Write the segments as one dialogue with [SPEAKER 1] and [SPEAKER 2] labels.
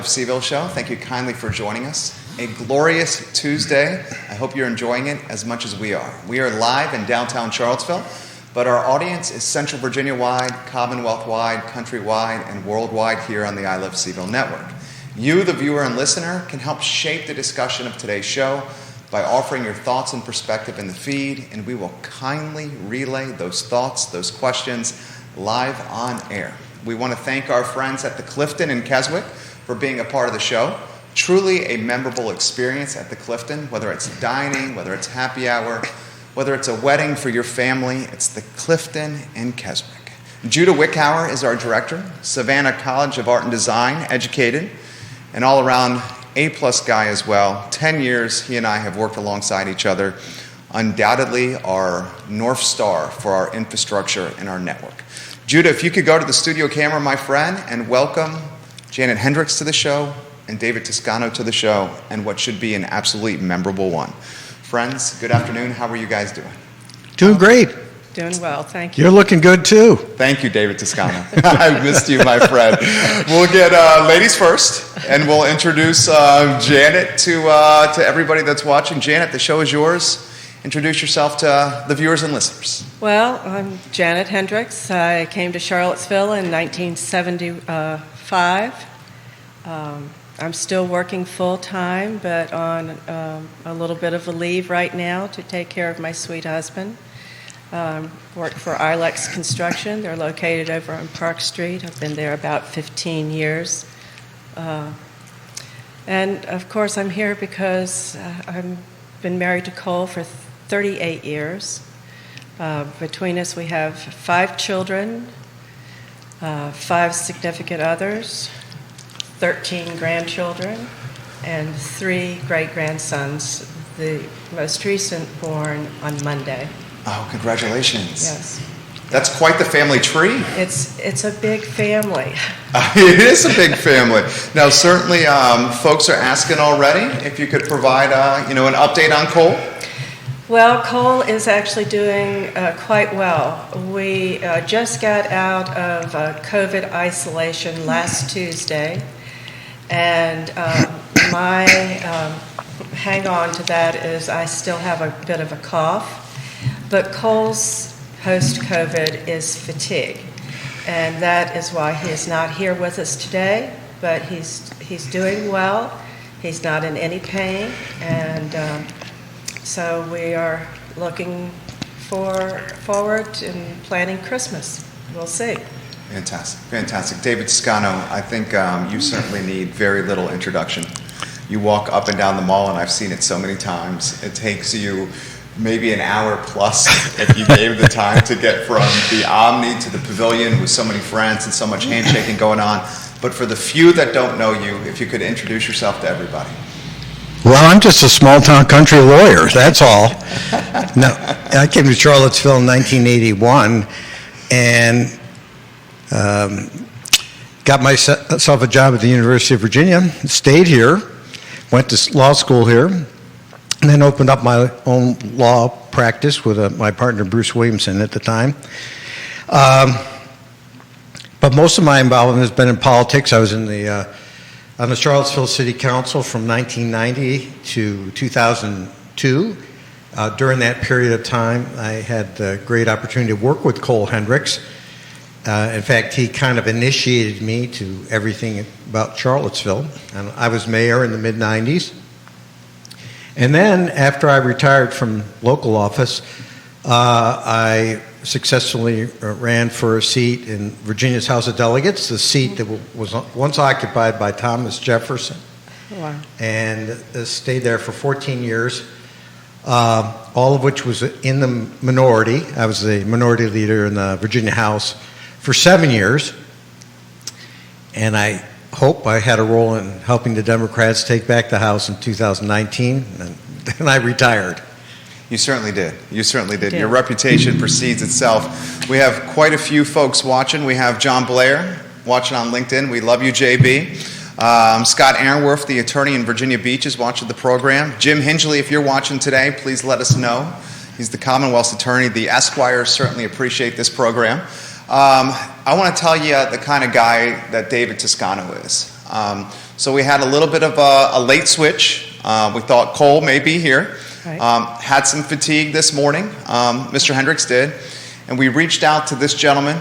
[SPEAKER 1] CVille Show. Thank you kindly for joining us. A glorious Tuesday. I hope you're enjoying it as much as we are. We are live in downtown Charlottesville, but our audience is Central Virginia-wide, Commonwealth-wide, country-wide, and worldwide here on the I Love CVille Network. You, the viewer and listener, can help shape the discussion of today's show by offering your thoughts and perspective in the feed, and we will kindly relay those thoughts, those questions, live on air. We want to thank our friends at the Clifton in Keswick for being a part of the show. Truly a memorable experience at the Clifton, whether it's dining, whether it's happy hour, whether it's a wedding for your family, it's the Clifton in Keswick. Judah Wickhauer is our director, Savannah College of Art and Design, educated, and all-around A-plus guy as well. 10 years he and I have worked alongside each other. Undoubtedly our North Star for our infrastructure and our network. Judah, if you could go to the studio camera, my friend, and welcome Janet Hendricks to the show and David Toscano to the show, and what should be an absolutely memorable one. Friends, good afternoon. How are you guys doing?
[SPEAKER 2] Doing great.
[SPEAKER 3] Doing well, thank you.
[SPEAKER 2] You're looking good, too.
[SPEAKER 1] Thank you, David Toscano. I missed you, my friend. We'll get ladies first, and we'll introduce Janet to everybody that's watching. Janet, the show is yours. Introduce yourself to the viewers and listeners.
[SPEAKER 3] Well, I'm Janet Hendricks. I came to Charlottesville in 1975. I'm still working full-time, but on a little bit of a leave right now to take care of my sweet husband. Work for I Love Construction. They're located over on Park Street. I've been there about 15 years. And, of course, I'm here because I've been married to Cole for 38 years. Between us, we have 5 children, 5 significant others, 13 grandchildren, and 3 great-grandsons, the most recent born on Monday.
[SPEAKER 1] Oh, congratulations.
[SPEAKER 3] Yes.
[SPEAKER 1] That's quite the family tree.
[SPEAKER 3] It's a big family.
[SPEAKER 1] It is a big family. Now, certainly, folks are asking already if you could provide, an update on Cole.
[SPEAKER 3] Well, Cole is actually doing quite well. We just got out of COVID isolation last Tuesday, and my hang on to that is I still have a bit of a cough, but Cole's post-COVID is fatigue, and that is why he is not here with us today, but he's doing well. He's not in any pain, and so we are looking forward and planning Christmas. We'll see.
[SPEAKER 1] Fantastic. David Toscano, I think you certainly need very little introduction. You walk up and down the mall, and I've seen it so many times. It takes you maybe an hour plus if you gave the time to get from the Omni to the Pavilion with so many friends and so much handshaking going on. But for the few that don't know you, if you could introduce yourself to everybody.
[SPEAKER 2] Well, I'm just a small-town country lawyer, that's all. No, I came to Charlottesville in 1981 and got myself a job at the University of Virginia, stayed here, went to law school here, and then opened up my own law practice with my partner, Bruce Williamson, at the time. But most of my involvement has been in politics. I was on the Charlottesville City Council from 1990 to 2002. During that period of time, I had the great opportunity to work with Cole Hendricks. In fact, he kind of initiated me to everything about Charlottesville. And I was mayor in the mid-90s. And then, after I retired from local office, I successfully ran for a seat in Virginia's House of Delegates, the seat that was once occupied by Thomas Jefferson.
[SPEAKER 3] Wow.
[SPEAKER 2] And stayed there for 14 years, all of which was in the minority. I was the minority leader in the Virginia House for 7 years. And I hope I had a role in helping the Democrats take back the House in 2019, and then I retired.
[SPEAKER 1] You certainly did. Your reputation precedes itself. We have quite a few folks watching. We have John Blair watching on LinkedIn. We love you, JB. Scott Aaronworth, the attorney in Virginia Beach, is watching the program. Jim Hingley, if you're watching today, please let us know. He's the Commonwealth's attorney. The Esquires certainly appreciate this program. I want to tell you the kind of guy that David Toscano is. So we had a little bit of a late switch. We thought Cole may be here.
[SPEAKER 3] Right.
[SPEAKER 1] Had some fatigue this morning. Mr. Hendricks did. And we reached out to this gentleman,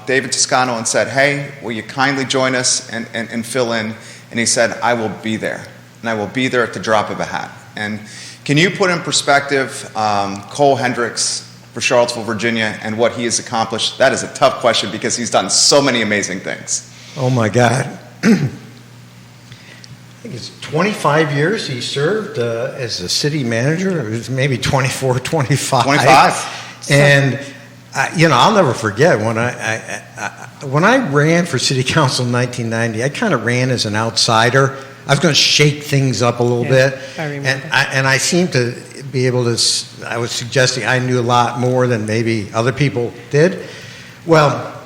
[SPEAKER 1] David Toscano, and said, hey, will you kindly join us and fill in? And he said, I will be there. And I will be there at the drop of a hat. And can you put in perspective Cole Hendricks for Charlottesville, Virginia, and what he has accomplished? That is a tough question because he's done so many amazing things.
[SPEAKER 2] Oh, my God. I think it's 25 years he served as a city manager. It was maybe 24, 25.
[SPEAKER 1] 25.
[SPEAKER 2] And, I'll never forget when when I ran for city council in 1990, I kind of ran as an outsider. I was going to shake things up a little bit.
[SPEAKER 3] I remember.
[SPEAKER 2] And I seemed to be able to, I was suggesting I knew a lot more than maybe other people did. Well,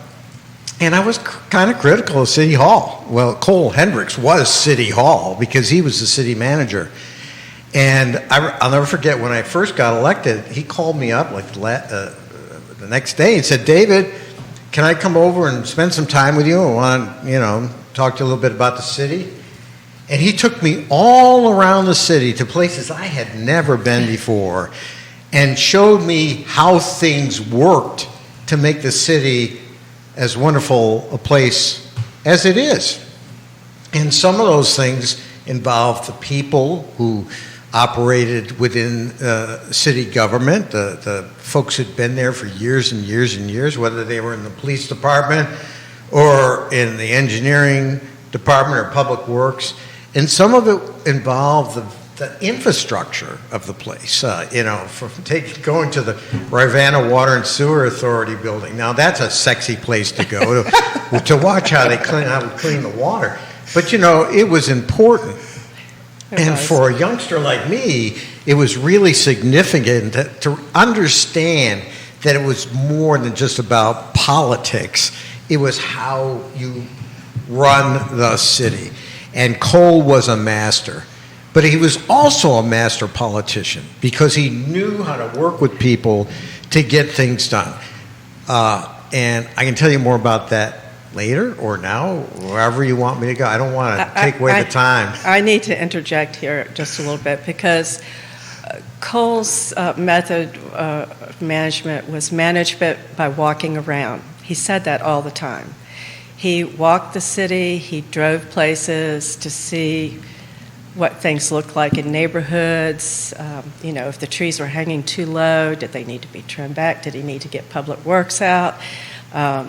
[SPEAKER 2] and I was kind of critical of City Hall. Well, Cole Hendricks was City Hall because he was the city manager. And I'll never forget when I first got elected, he called me up like the next day and said, David, can I come over and spend some time with you? I want to, talk to you a little bit about the city. And he took me all around the city to places I had never been before and showed me how things worked to make the city as wonderful a place as it is. And some of those things involved the people who operated within city government, the folks who'd been there for years and years and years, whether they were in the police department or in the engineering department or public works. And some of it involved the infrastructure of the place, from going to the Rivanna Water and Sewer Authority building. Now, that's a sexy place to go to watch how they clean the water. But, it was important. And for a youngster like me, it was really significant to understand that it was more than just about politics. It was how you run the city. And Cole was a master. But he was also a master politician because he knew how to work with people to get things done. And I can tell you more about that later or now, wherever you want me to go. I don't want to take away the time.
[SPEAKER 3] I need to interject here just a little bit because Cole's method of management was management by walking around. He said that all the time. He walked the city, he drove places to see what things looked like in neighborhoods. If the trees were hanging too low, did they need to be trimmed back? Did he need to get public works out? But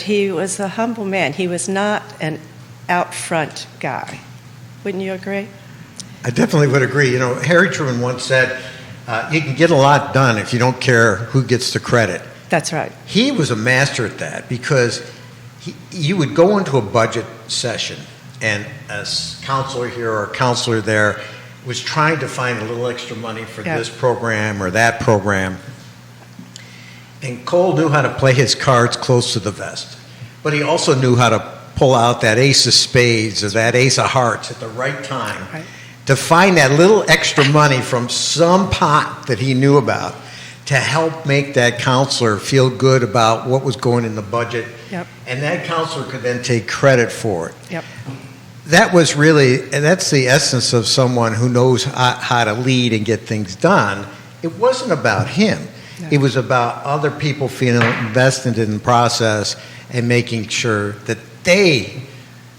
[SPEAKER 3] he was a humble man. He was not an out front guy. Wouldn't you agree?
[SPEAKER 2] I definitely would agree. Harry Truman once said, you can get a lot done if you don't care who gets the credit.
[SPEAKER 3] That's right.
[SPEAKER 2] He was a master at that because you would go into a budget session and a counselor here or a counselor there was trying to find a little extra money for this program or that program. And Cole knew how to play his cards close to the vest. But he also knew how to pull out that ace of spades or that ace of hearts at the right time to find that little extra money from some pot that he knew about to help make that counselor feel good about what was going in the budget.
[SPEAKER 3] Yep.
[SPEAKER 2] And that counselor could then take credit for it.
[SPEAKER 3] Yep.
[SPEAKER 2] That's the essence of someone who knows how to lead and get things done. It wasn't about him. No. It was about other people feeling invested in the process and making sure that they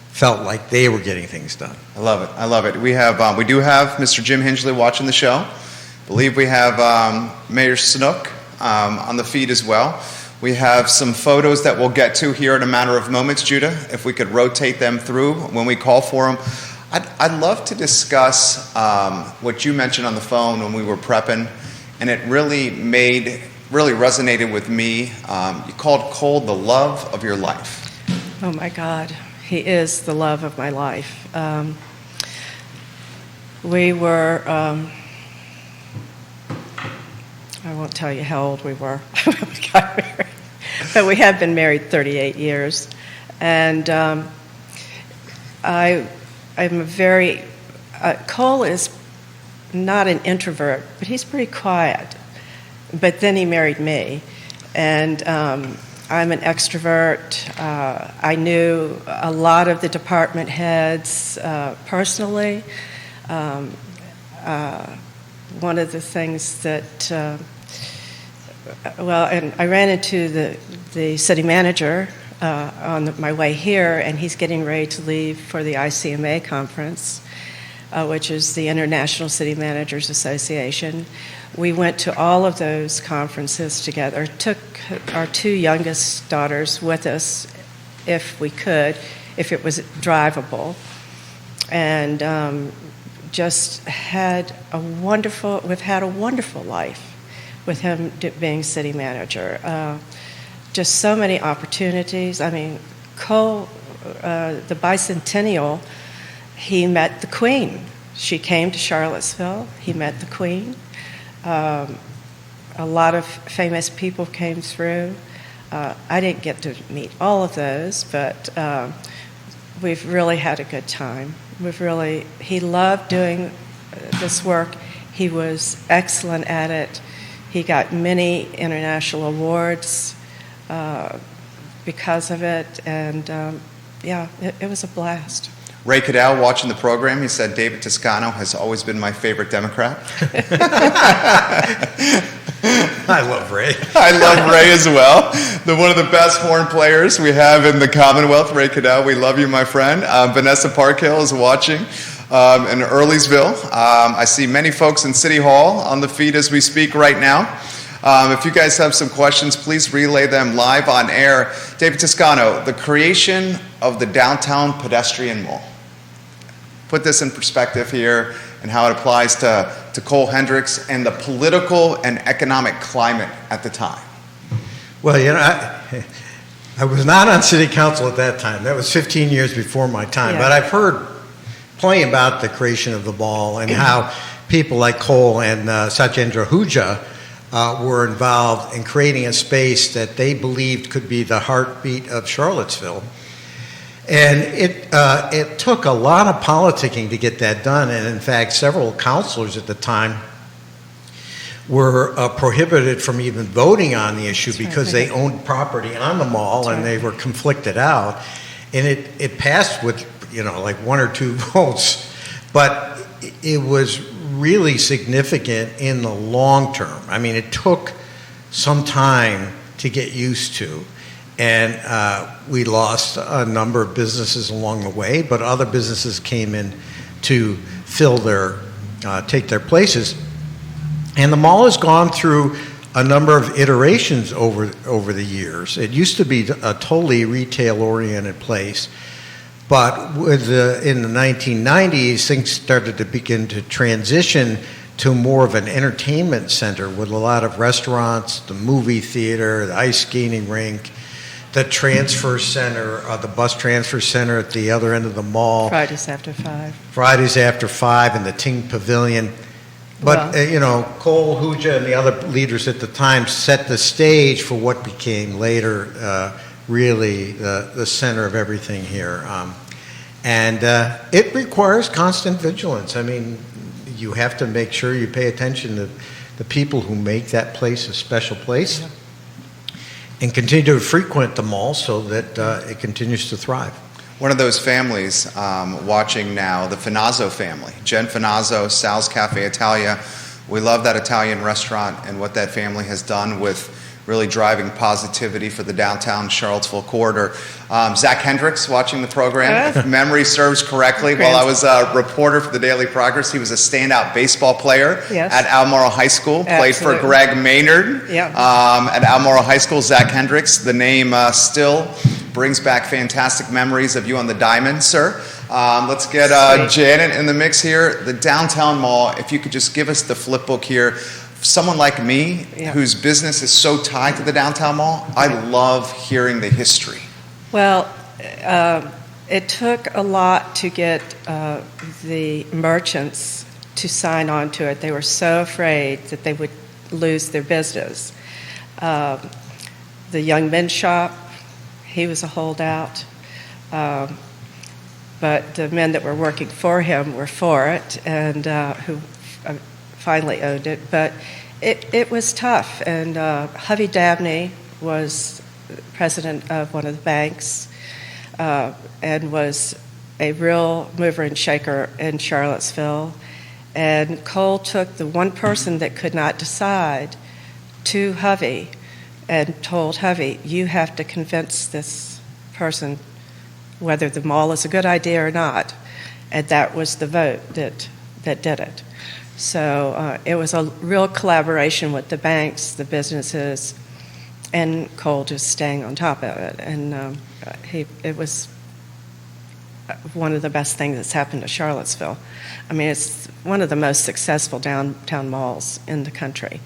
[SPEAKER 2] felt like they were getting things done.
[SPEAKER 1] I love it. I love it. We do have Mr. Jim Hingley watching the show. I believe we have Mayor Snook on the feed as well. We have some photos that we'll get to here in a matter of moments, Judah, if we could rotate them through when we call for them. I'd love to discuss what you mentioned on the phone when we were prepping, and it really resonated with me. You called Cole the love of your life.
[SPEAKER 3] Oh, my God. He is the love of my life. We were... I won't tell you how old we were when we got married, but we have been married 38 years. And I'm a very... Cole is not an introvert, but he's pretty quiet. But then he married me. And I'm an extrovert. I knew a lot of the department heads personally. One of the things that, and I ran into the city manager on my way here, and he's getting ready to leave for the ICMA conference, which is the International City Managers Association. We went to all of those conferences together, took our two youngest daughters with us if we could, if it was drivable, and we've had a wonderful life with him being city manager. Just so many opportunities. I mean, Cole, the bicentennial, he met the Queen. She came to Charlottesville. He met the Queen. A lot of famous people came through. I didn't get to meet all of those, but we've really had a good time. He loved doing this work. He was excellent at it. He got many international awards because of it, and it was a blast.
[SPEAKER 1] Ray Cadell, watching the program, he said, David Toscano has always been my favorite Democrat.
[SPEAKER 2] I love Ray.
[SPEAKER 1] I love Ray as well. One of the best horn players we have in the Commonwealth, Ray Cadell. We love you, my friend. Vanessa Parkhill is watching in Earlysville. I see many folks in City Hall on the feed as we speak right now. If you guys have some questions, please relay them live on air. David Toscano, the creation of the downtown pedestrian mall. Put this in perspective here and how it applies to Cole Hendricks and the political and economic climate at the time.
[SPEAKER 2] Well, I was not on city council at that time. That was 15 years before my time.
[SPEAKER 3] Yeah.
[SPEAKER 2] But I've heard plenty about the creation of the mall and how people like Cole and Satyendra Huja were involved in creating a space that they believed could be the heartbeat of Charlottesville. And it took a lot of politicking to get that done. And in fact, several councilors at the time were prohibited from even voting on the issue because they owned property on the mall and they were conflicted out. And it passed with, like 1 or 2 votes. But it was really significant in the long term. I mean, it took some time to get used to. And we lost a number of businesses along the way, but other businesses came in to take their places. And the mall has gone through a number of iterations over the years. It used to be a totally retail-oriented place, but in the 1990s, things started to begin to transition to more of an entertainment center with a lot of restaurants, the movie theater, the ice skating rink, the transfer center, the bus transfer center at the other end of the mall.
[SPEAKER 3] Fridays after 5.
[SPEAKER 2] Fridays after 5 and the Ting Pavilion. But, Cole, Huja, and the other leaders at the time set the stage for what became later really the center of everything here. And it requires constant vigilance. I mean, you have to make sure you pay attention to the people who make that place a special place. Yeah. And continue to frequent the mall so that it continues to thrive.
[SPEAKER 1] One of those families watching now, the Finazzo family. Jen Finazzo, Sal's Cafe Italia. We love that Italian restaurant and what that family has done with really driving positivity for the downtown Charlottesville corridor. Zack Hendricks watching the program. If memory serves correctly, while I was a reporter for the Daily Progress, he was a standout baseball player at Albemarle High School. Played for Greg Maynard at Albemarle High School. Zack Hendricks, the name still brings back fantastic memories of you on the diamond, sir. Let's get Janet in the mix here. The downtown mall, if you could just give us the flip book here. Someone like me, whose business is so tied to the downtown mall, I love hearing the history.
[SPEAKER 3] Well, it took a lot to get the merchants to sign on to it. They were so afraid that they would lose their business. The young men's shop, he was a holdout. But the men that were working for him were for it, and who finally owned it. But it was tough, and Hovey Dabney was president of one of the banks, and was a real mover and shaker in Charlottesville. And Cole took the one person that could not decide to Hovey and told Hovey, you have to convince this person whether the mall is a good idea or not. And that was the vote that did it. So it was a real collaboration with the banks, the businesses, and Cole just staying on top of it. And it was one of the best things that's happened to Charlottesville. I mean, it's one of the most successful downtown malls in the country.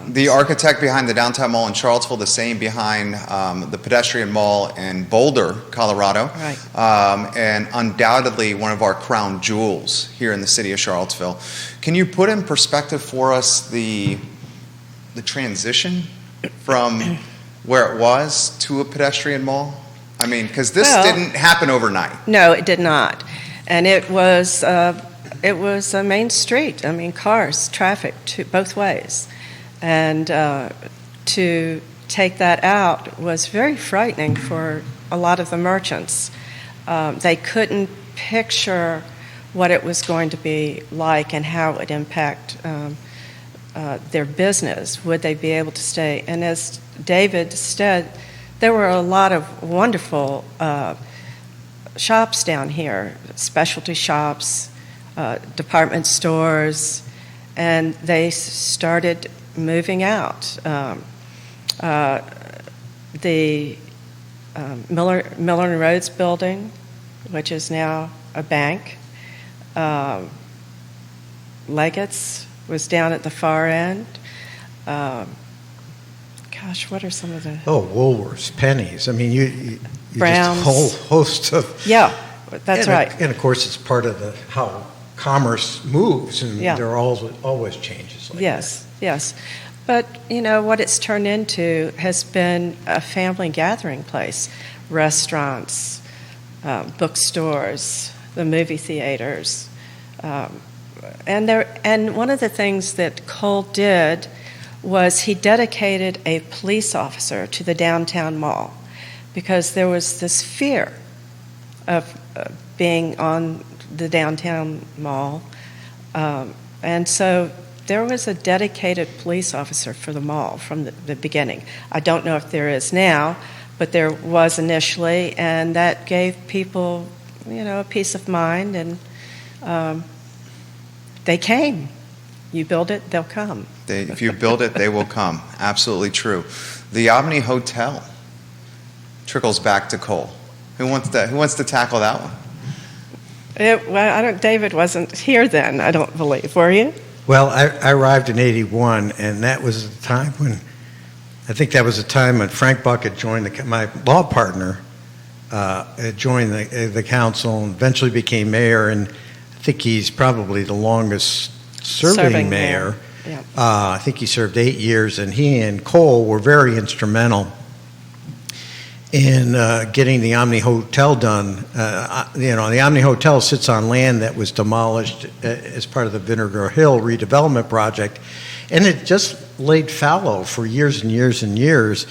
[SPEAKER 1] The architect behind the downtown mall in Charlottesville, the same behind the Pedestrian Mall in Boulder, Colorado,
[SPEAKER 3] right.
[SPEAKER 1] And undoubtedly one of our crown jewels here in the city of Charlottesville. Can you put in perspective for us the transition from where it was to a pedestrian mall? I mean, because this didn't happen overnight.
[SPEAKER 3] No, it did not, and it was a main street. I mean, cars, traffic, both ways. And to take that out was very frightening for a lot of the merchants. They couldn't picture what it was going to be like and how it would impact their business. Would they be able to stay? And as David said, there were a lot of wonderful shops down here, specialty shops, department stores, and they started moving out. The Miller and Rhodes building, which is now a bank. Legate's was down at the far end. Gosh, what are some of the...
[SPEAKER 2] Oh, Woolworths, Pennies. I mean, you
[SPEAKER 3] Browns.
[SPEAKER 2] just a whole host of...
[SPEAKER 3] Yeah, that's right.
[SPEAKER 2] And of course, it's part of how commerce moves, and
[SPEAKER 3] Yeah.
[SPEAKER 2] there are always changes like
[SPEAKER 3] Yes, yes. But, you know, what it's turned into has been a family gathering place. Restaurants, bookstores, the movie theaters. And one of the things that Cole did was he dedicated a police officer to the downtown mall because there was this fear of being on the downtown mall. And so there was a dedicated police officer for the mall from the beginning. I don't know if there is now, but there was initially, and that gave people, you know, a peace of mind, and they came. You build it, they'll come.
[SPEAKER 1] If you build it, they will come. Absolutely true. The Omni Hotel trickles back to Cole. Who wants to tackle that one?
[SPEAKER 3] David wasn't here then, I don't believe. Were you?
[SPEAKER 2] Well, I arrived in '81, and that was the time when, I think that was the time when Frank Buck had joined, my law partner had joined the council and eventually became mayor, and I think he's probably the longest serving mayor.
[SPEAKER 3] Yeah.
[SPEAKER 2] I think he served 8 years, and he and Cole were very instrumental in getting the Omni Hotel done. The Omni Hotel sits on land that was demolished as part of the Vinegar Hill redevelopment project, and it just laid fallow for years and years and years.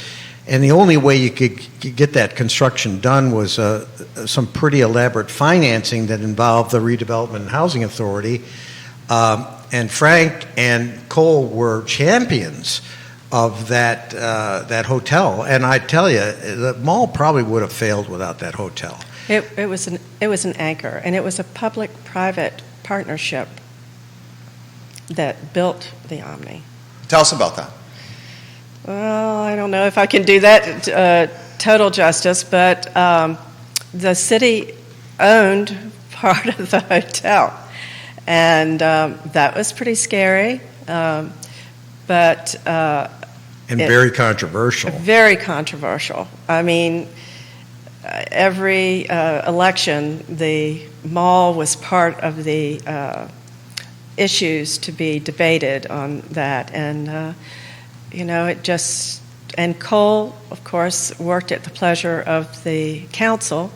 [SPEAKER 2] And the only way you could get that construction done was some pretty elaborate financing that involved the Redevelopment and Housing Authority. And Frank and Cole were champions of that hotel, and I tell you, the mall probably would have failed without that hotel.
[SPEAKER 3] It was an anchor, and it was a public-private partnership that built the Omni.
[SPEAKER 1] Tell us about that.
[SPEAKER 3] Well, I don't know if I can do that total justice, but the city owned part of the hotel, and that was pretty scary. But
[SPEAKER 2] very controversial.
[SPEAKER 3] Very controversial. I mean, every election, the mall was part of the issues to be debated on that, and it just. And Cole, of course, worked at the pleasure of the council.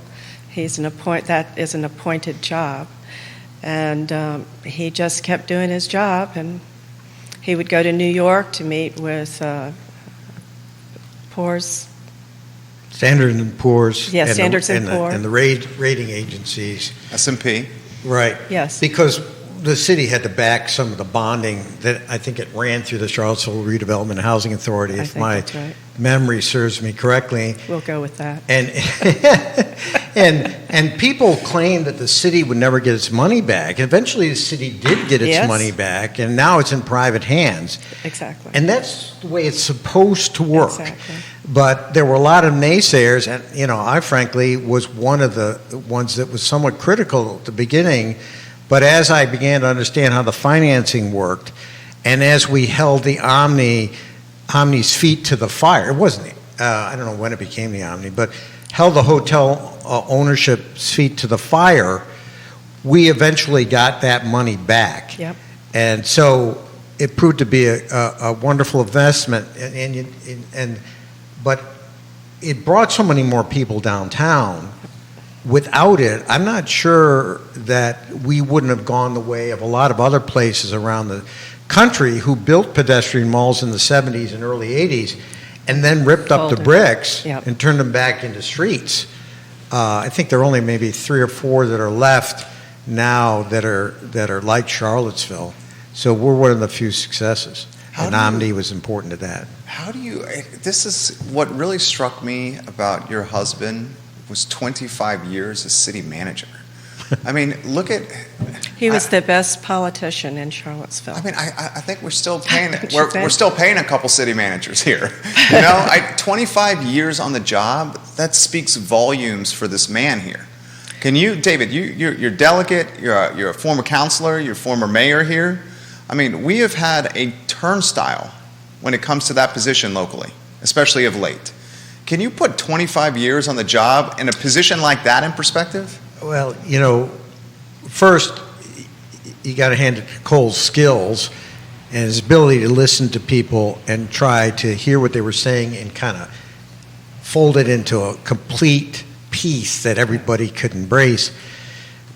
[SPEAKER 3] That is an appointed job, and he just kept doing his job, and he would go to New York to meet with poor's
[SPEAKER 2] Standard & Poor's.
[SPEAKER 3] Yes,
[SPEAKER 2] and
[SPEAKER 3] Standard &
[SPEAKER 2] the, and the-
[SPEAKER 3] Poor's.
[SPEAKER 2] And the rating agencies.
[SPEAKER 1] S&P.
[SPEAKER 2] Right.
[SPEAKER 3] Yes.
[SPEAKER 2] Because the city had to back some of the bonding that I think it ran through the Charlottesville Redevelopment Housing Authority,
[SPEAKER 3] I
[SPEAKER 2] if
[SPEAKER 3] think
[SPEAKER 2] my
[SPEAKER 3] that's right.
[SPEAKER 2] memory serves me correctly.
[SPEAKER 3] We'll go with that.
[SPEAKER 2] And, and people claimed that the city would never get its money back. Eventually, the city did get its
[SPEAKER 3] Yes.
[SPEAKER 2] money back, and now it's in private hands.
[SPEAKER 3] Exactly.
[SPEAKER 2] And that's the way it's supposed to work.
[SPEAKER 3] Exactly.
[SPEAKER 2] But there were a lot of naysayers, and I frankly was one of the ones that was somewhat critical at the beginning. But as I began to understand how the financing worked, and as we held the Omni's feet to the fire, it wasn't, I don't know when it became the Omni, but held the hotel ownership's feet to the fire, we eventually got that money back.
[SPEAKER 3] Yep.
[SPEAKER 2] And so it proved to be a wonderful investment, but it brought so many more people downtown. Without it, I'm not sure that we wouldn't have gone the way of a lot of other places around the country who built pedestrian malls in the 70s and early 80s and then ripped up the
[SPEAKER 3] Folded.
[SPEAKER 2] bricks
[SPEAKER 3] Yep.
[SPEAKER 2] and turned them back into streets. I think there are only maybe 3 or 4 that are left now that are like Charlottesville. So we're one of the few successes. And Omni was important to that.
[SPEAKER 1] How do you, this is what really struck me about your husband was 25 years as city manager. I mean, look at...
[SPEAKER 3] He was the best politician in Charlottesville.
[SPEAKER 1] I mean, I think we're still paying, we're still paying a couple city managers here. 25 years on the job, that speaks volumes for this man here. Can you, David, you're delegate, you're a former counselor, you're a former mayor here. I mean, we have had a turnstile when it comes to that position locally, especially of late. Can you put 25 years on the job in a position like that in perspective?
[SPEAKER 2] Well, first, you got to hand it to Cole's skills and his ability to listen to people and try to hear what they were saying and kind of fold it into a complete piece that everybody could embrace.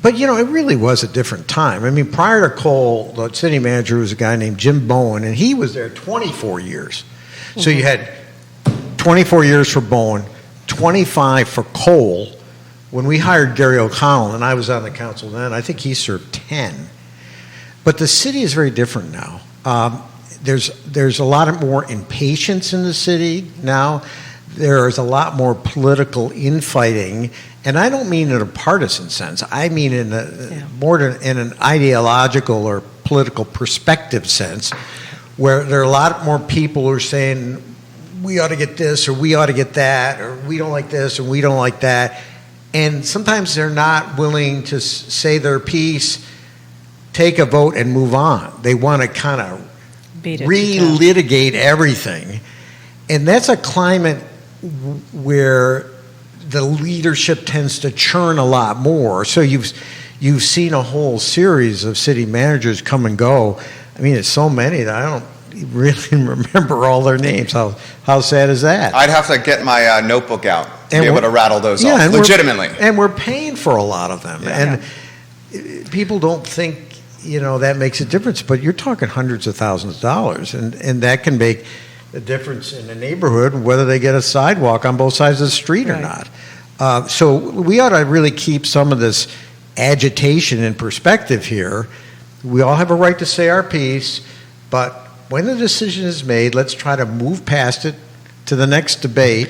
[SPEAKER 2] But, it really was a different time. I mean, prior to Cole, the city manager was a guy named Jim Bowen, and he was there 24 years. So you had 24 years for Bowen, 25 for Cole. When we hired Gary O'Connell, and I was on the council then, I think he served 10. But the city is very different now. There's a lot more impatience in the city now. There's a lot more political infighting, and I don't mean in a partisan sense. I mean in in an ideological or political perspective sense, where there are a lot more people who are saying, we ought to get this, or we ought to get that, or we don't like this, and we don't like that. And sometimes they're not willing to say their piece, take a vote, and move on. They want to kind of relitigate everything. And that's a climate where the leadership tends to churn a lot more. So you've seen a whole series of city managers come and go. I mean, it's so many that I don't really remember all their names. How sad is that?
[SPEAKER 1] I'd have to get my notebook out to be able to rattle those off,
[SPEAKER 2] and
[SPEAKER 1] legitimately.
[SPEAKER 2] And we're paying for a lot of them.
[SPEAKER 1] Yeah.
[SPEAKER 2] And people don't think, that makes a difference, but you're talking hundreds of thousands of dollars, and that can make a difference in a neighborhood, whether they get a sidewalk on both sides of the street or not. So we ought to really keep some of this agitation in perspective here. We all have a right to say our piece, but when the decision is made, let's try to move past it to the next debate,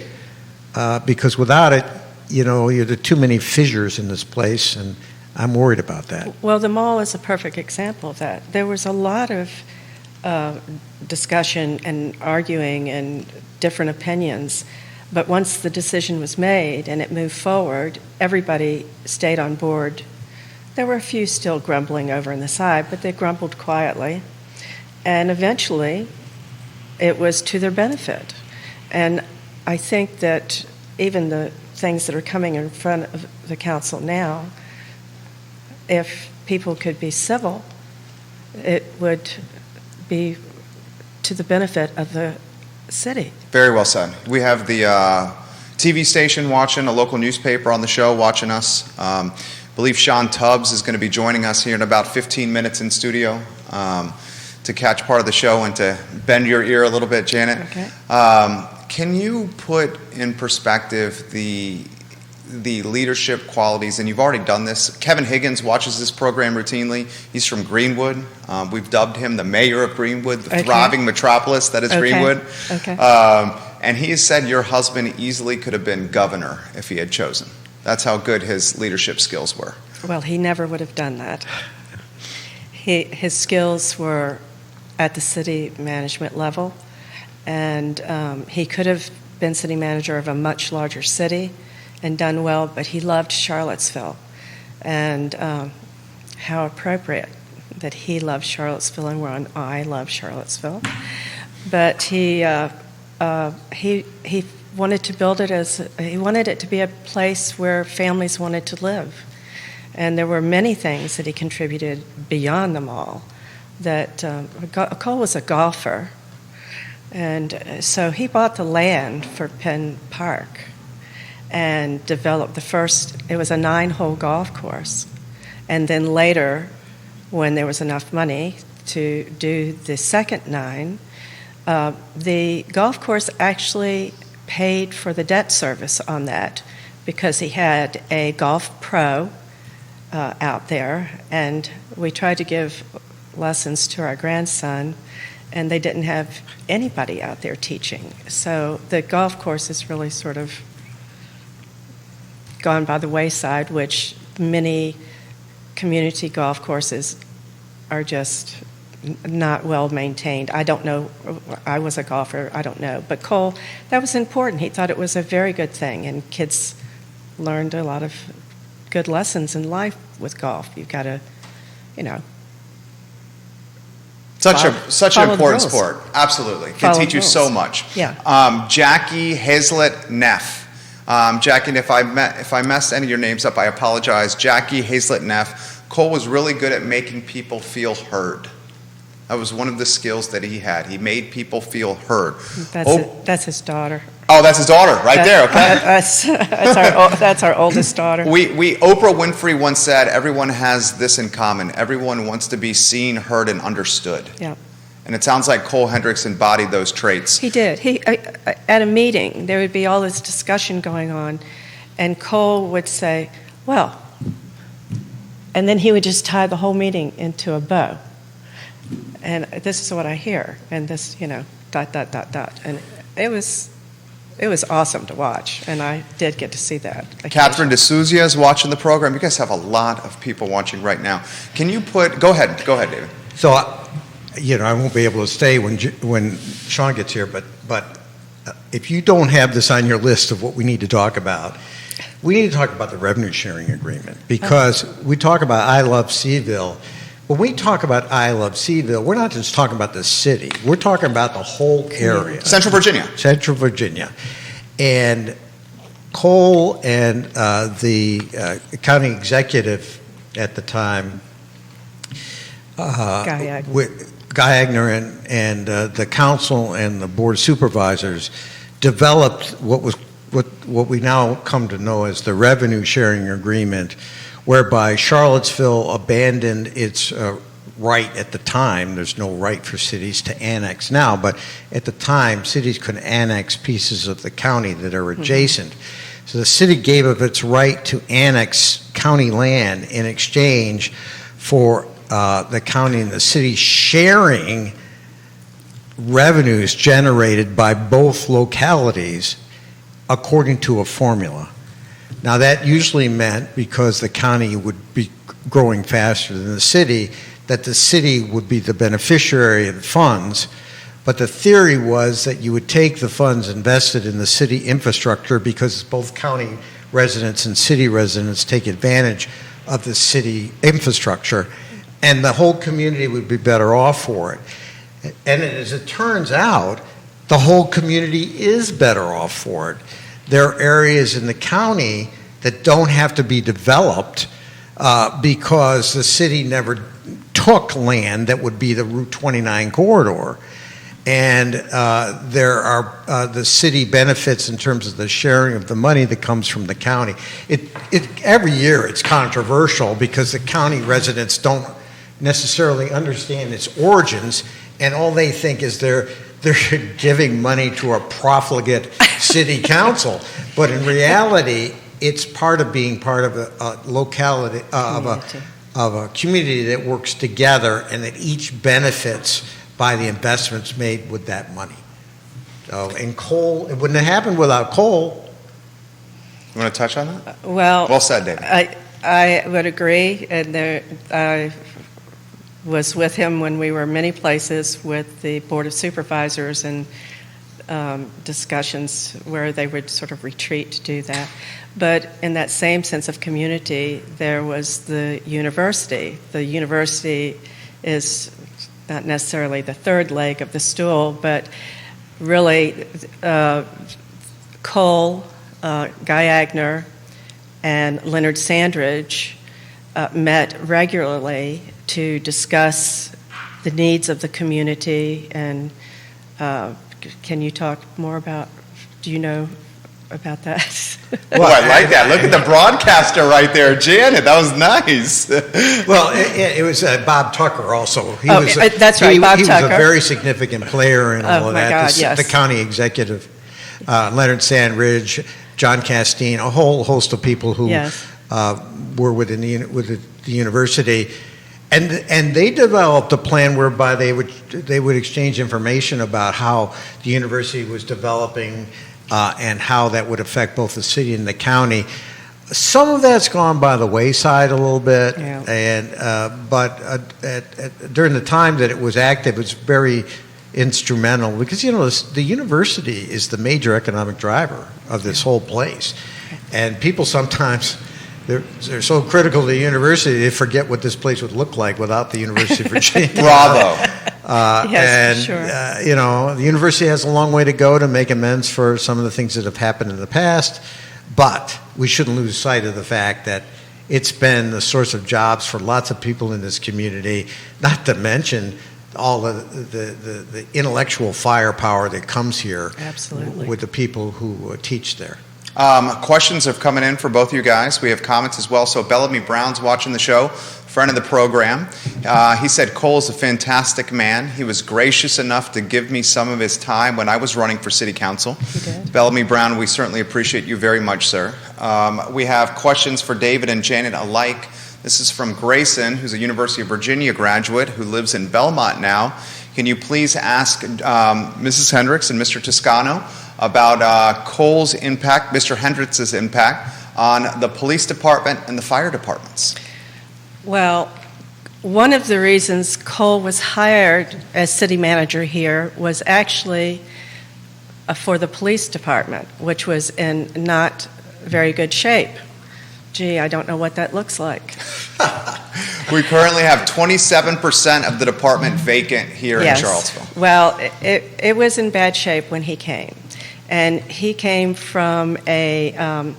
[SPEAKER 2] because without it, there are too many fissures in this place, and I'm worried about that.
[SPEAKER 3] Well, the mall is a perfect example of that. There was a lot of discussion and arguing and different opinions, but once the decision was made and it moved forward, everybody stayed on board. There were a few still grumbling over on the side, but they grumbled quietly. And eventually, it was to their benefit. And I think that even the things that are coming in front of the council now, if people could be civil, it would be to the benefit of the city.
[SPEAKER 1] Very well said. We have the TV station watching, a local newspaper on the show watching us. I believe Sean Tubbs is going to be joining us here in about 15 minutes in studio. To catch part of the show and to bend your ear a little bit, Janet.
[SPEAKER 3] Okay.
[SPEAKER 1] Can you put in perspective the leadership qualities, and you've already done this. Kevin Higgins watches this program routinely. He's from Greenwood. We've dubbed him the mayor of Greenwood, the thriving metropolis that is Greenwood.
[SPEAKER 3] Okay.
[SPEAKER 1] And he has said your husband easily could have been governor if he had chosen. That's how good his leadership skills were.
[SPEAKER 3] Well, he never would have done that. His skills were at the city management level, and he could have been city manager of a much larger city and done well, but he loved Charlottesville. And how appropriate that he loved Charlottesville and we're on I Love Charlottesville. But he wanted to build it he wanted it to be a place where families wanted to live. And there were many things that he contributed beyond them all. That Cole was a golfer, and so he bought the land for Penn Park and developed it was a 9-hole golf course. And then later, when there was enough money to do the second 9, the golf course actually paid for the debt service on that because he had a golf pro out there, and we tried to give lessons to our grandson, and they didn't have anybody out there teaching. So the golf course is really sort of gone by the wayside, which many community golf courses are just not well maintained. I don't know. I was a golfer. I don't know. But Cole, that was important. He thought it was a very good thing, and kids learned a lot of good lessons in life with golf. You've got to,
[SPEAKER 1] Such an important sport. Absolutely. Can teach you so much.
[SPEAKER 3] Yeah.
[SPEAKER 1] Jackie Hazlett Neff. Jackie, and if I messed any of your names up, I apologize. Jackie Hazlett Neff. Cole was really good at making people feel heard. That was one of the skills that he had. He made people feel heard.
[SPEAKER 3] That's his daughter.
[SPEAKER 1] Oh, that's his daughter, right there. Okay.
[SPEAKER 3] That's our oldest daughter.
[SPEAKER 1] Oprah Winfrey once said, "Everyone has this in common. Everyone wants to be seen, heard, and understood."
[SPEAKER 3] Yeah.
[SPEAKER 1] And it sounds like Cole Hendricks embodied those traits.
[SPEAKER 3] He did. At a meeting, there would be all this discussion going on, and Cole would say, "Well," and then he would just tie the whole meeting into a bow. And this is what I hear, and this, dot, dot, dot, dot. And it was awesome to watch, and I did get to see that.
[SPEAKER 1] Catherine D'Souza is watching the program. You guys have a lot of people watching right now. Can you go ahead, David.
[SPEAKER 2] So, I won't be able to stay when Sean gets here, but if you don't have this on your list of what we need to talk about, we need to talk about the revenue sharing agreement, because we talk about I Love CVille. When we talk about I Love CVille, we're not just talking about the city. We're talking about the whole area.
[SPEAKER 1] Central Virginia. And Cole and the county executive at the time,
[SPEAKER 3] Guy
[SPEAKER 2] Agner and the council and the board of supervisors developed what we now come to know as the revenue sharing agreement, whereby Charlottesville abandoned its right at the time. There's no right for cities to annex now, but at the time, cities could annex pieces of the county that are adjacent. Mm-hmm. So the city gave up its right to annex county land in exchange for the county and the city sharing revenues generated by both localities according to a formula. Now, that usually meant, because the county would be growing faster than the city, that the city would be the beneficiary of the funds. But the theory was that you would take the funds invested in the city infrastructure, because both county residents and city residents take advantage of the city infrastructure, and the whole community would be better off for it. And as it turns out, the whole community is better off for it. There are areas in the county that don't have to be developed because the city never took land that would be the Route 29 corridor. And there are the city benefits in terms of the sharing of the money that comes from the county. Every year it's controversial because the county residents don't necessarily understand its origins, and all they think is they're giving money to a profligate city council. But in reality, it's part of being part of a locality, of a community that works together and that each benefits by the investments made with that money. So, and coal, it wouldn't have happened without coal.
[SPEAKER 1] You want to touch on that?
[SPEAKER 3] Well
[SPEAKER 1] said, David.
[SPEAKER 3] I would agree, and I was with him when we were many places with the Board of Supervisors and discussions where they would sort of retreat to do that. But in that same sense of community, there was the university. The university is not necessarily the third leg of the stool, but really Cole, Guy Agner, and Leonard Sandridge met regularly to discuss the needs of the community. And can you talk more about, do you know about that?
[SPEAKER 1] Well, I like that. Look at the broadcaster right there, Janet. That was nice.
[SPEAKER 2] Well, it was Bob Tucker also.
[SPEAKER 3] That's right, Bob
[SPEAKER 2] Tucker. He was a very significant player in all of that.
[SPEAKER 3] God, yes.
[SPEAKER 2] The county executive, Leonard Sandridge, John Castine, a whole host of people who were within the university. And they developed a plan whereby they would exchange information about how the university was developing and how that would affect both the city and the county. Some of that's gone by the wayside a little bit, but during the time that it was active, it was very instrumental because the university is the major economic driver of this whole place, and people sometimes. They're so critical to the university, they forget what this place would look like without the University of Virginia.
[SPEAKER 1] Bravo.
[SPEAKER 2] The university has a long way to go to make amends for some of the things that have happened in the past, but we shouldn't lose sight of the fact that it's been the source of jobs for lots of people in this community, not to mention all the intellectual firepower that comes here.
[SPEAKER 3] Absolutely.
[SPEAKER 2] With the people who teach there.
[SPEAKER 1] Questions have come in for both of you guys. We have comments as well. So Bellamy Brown's watching the show, friend of the program. He said Cole's a fantastic man. He was gracious enough to give me some of his time when I was running for city council.
[SPEAKER 3] He did.
[SPEAKER 1] Bellamy Brown, we certainly appreciate you very much, sir. We have questions for David and Janet alike. This is from Grayson, who's a University of Virginia graduate who lives in Belmont now. Can you please ask Mrs. Hendricks and Mr. Toscano about Cole's impact, Mr. Hendricks' impact on the police department and the fire departments?
[SPEAKER 3] Well, one of the reasons Cole was hired as city manager here was actually for the police department, which was in not very good shape. Gee, I don't know what that looks like.
[SPEAKER 1] We currently have 27% of the department vacant here in Charlottesville.
[SPEAKER 3] Well, it was in bad shape when he came. And he came from a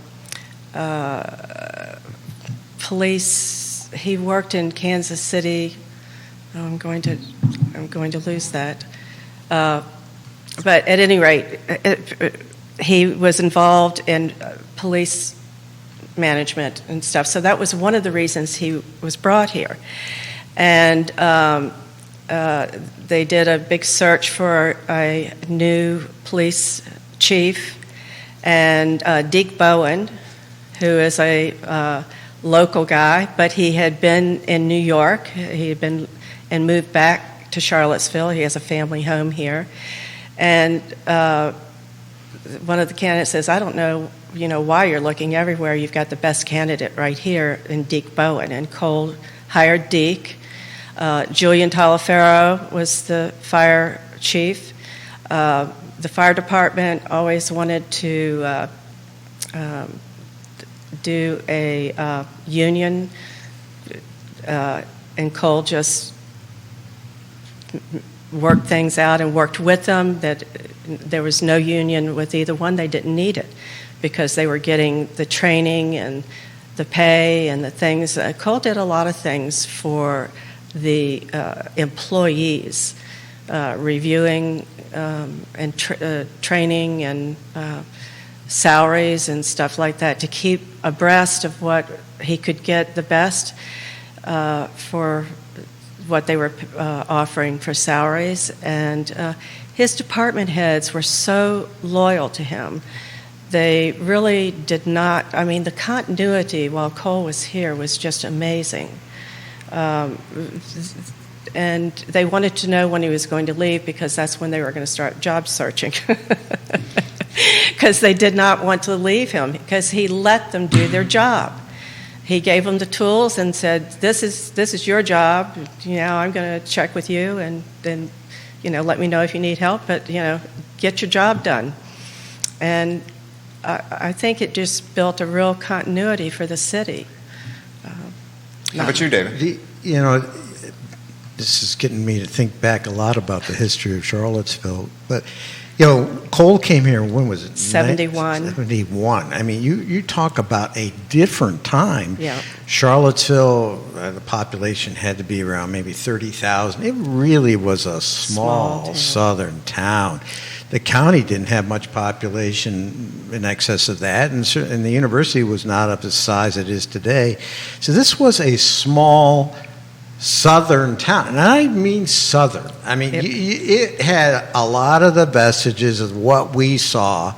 [SPEAKER 3] police. He worked in Kansas City. Oh, I'm going to lose that. But at any rate, he was involved in police management and stuff. So that was one of the reasons he was brought here. And they did a big search for a new police chief, and Deke Bowen, who is a local guy, but he had been in New York. He had been and moved back to Charlottesville. He has a family home here. And one of the candidates says, I don't know, why you're looking everywhere. You've got the best candidate right here in Deke Bowen. And Cole hired Deke. Julian Talaferro was the fire chief. The fire department always wanted to do a union, and Cole just worked things out and worked with them. That there was no union with either one. They didn't need it because they were getting the training and the pay and the things. Cole did a lot of things for the employees, reviewing and training and salaries and stuff like that to keep abreast of what he could get the best for what they were offering for salaries. And his department heads were so loyal to him. They really did not, I mean, the continuity while Cole was here was just amazing. And they wanted to know when he was going to leave because that's when they were going to start job searching. Because they did not want to leave him because he let them do their job. He gave them the tools and said, this is your job. I'm going to check with you and then, let me know if you need help, but, get your job done. And I think it just built a real continuity for the city.
[SPEAKER 1] How about you, David?
[SPEAKER 2] This is getting me to think back a lot about the history of Charlottesville. But, Cole came here, when was it?
[SPEAKER 3] 71.
[SPEAKER 2] 71. I mean, you talk about a different time.
[SPEAKER 3] Yeah.
[SPEAKER 2] Charlottesville, the population had to be around maybe 30,000. It really was a small southern town. The county didn't have much population in excess of that, and the university was not of the size it is today. So this was a small southern town, and I mean southern. I mean, it had a lot of the vestiges of what we saw,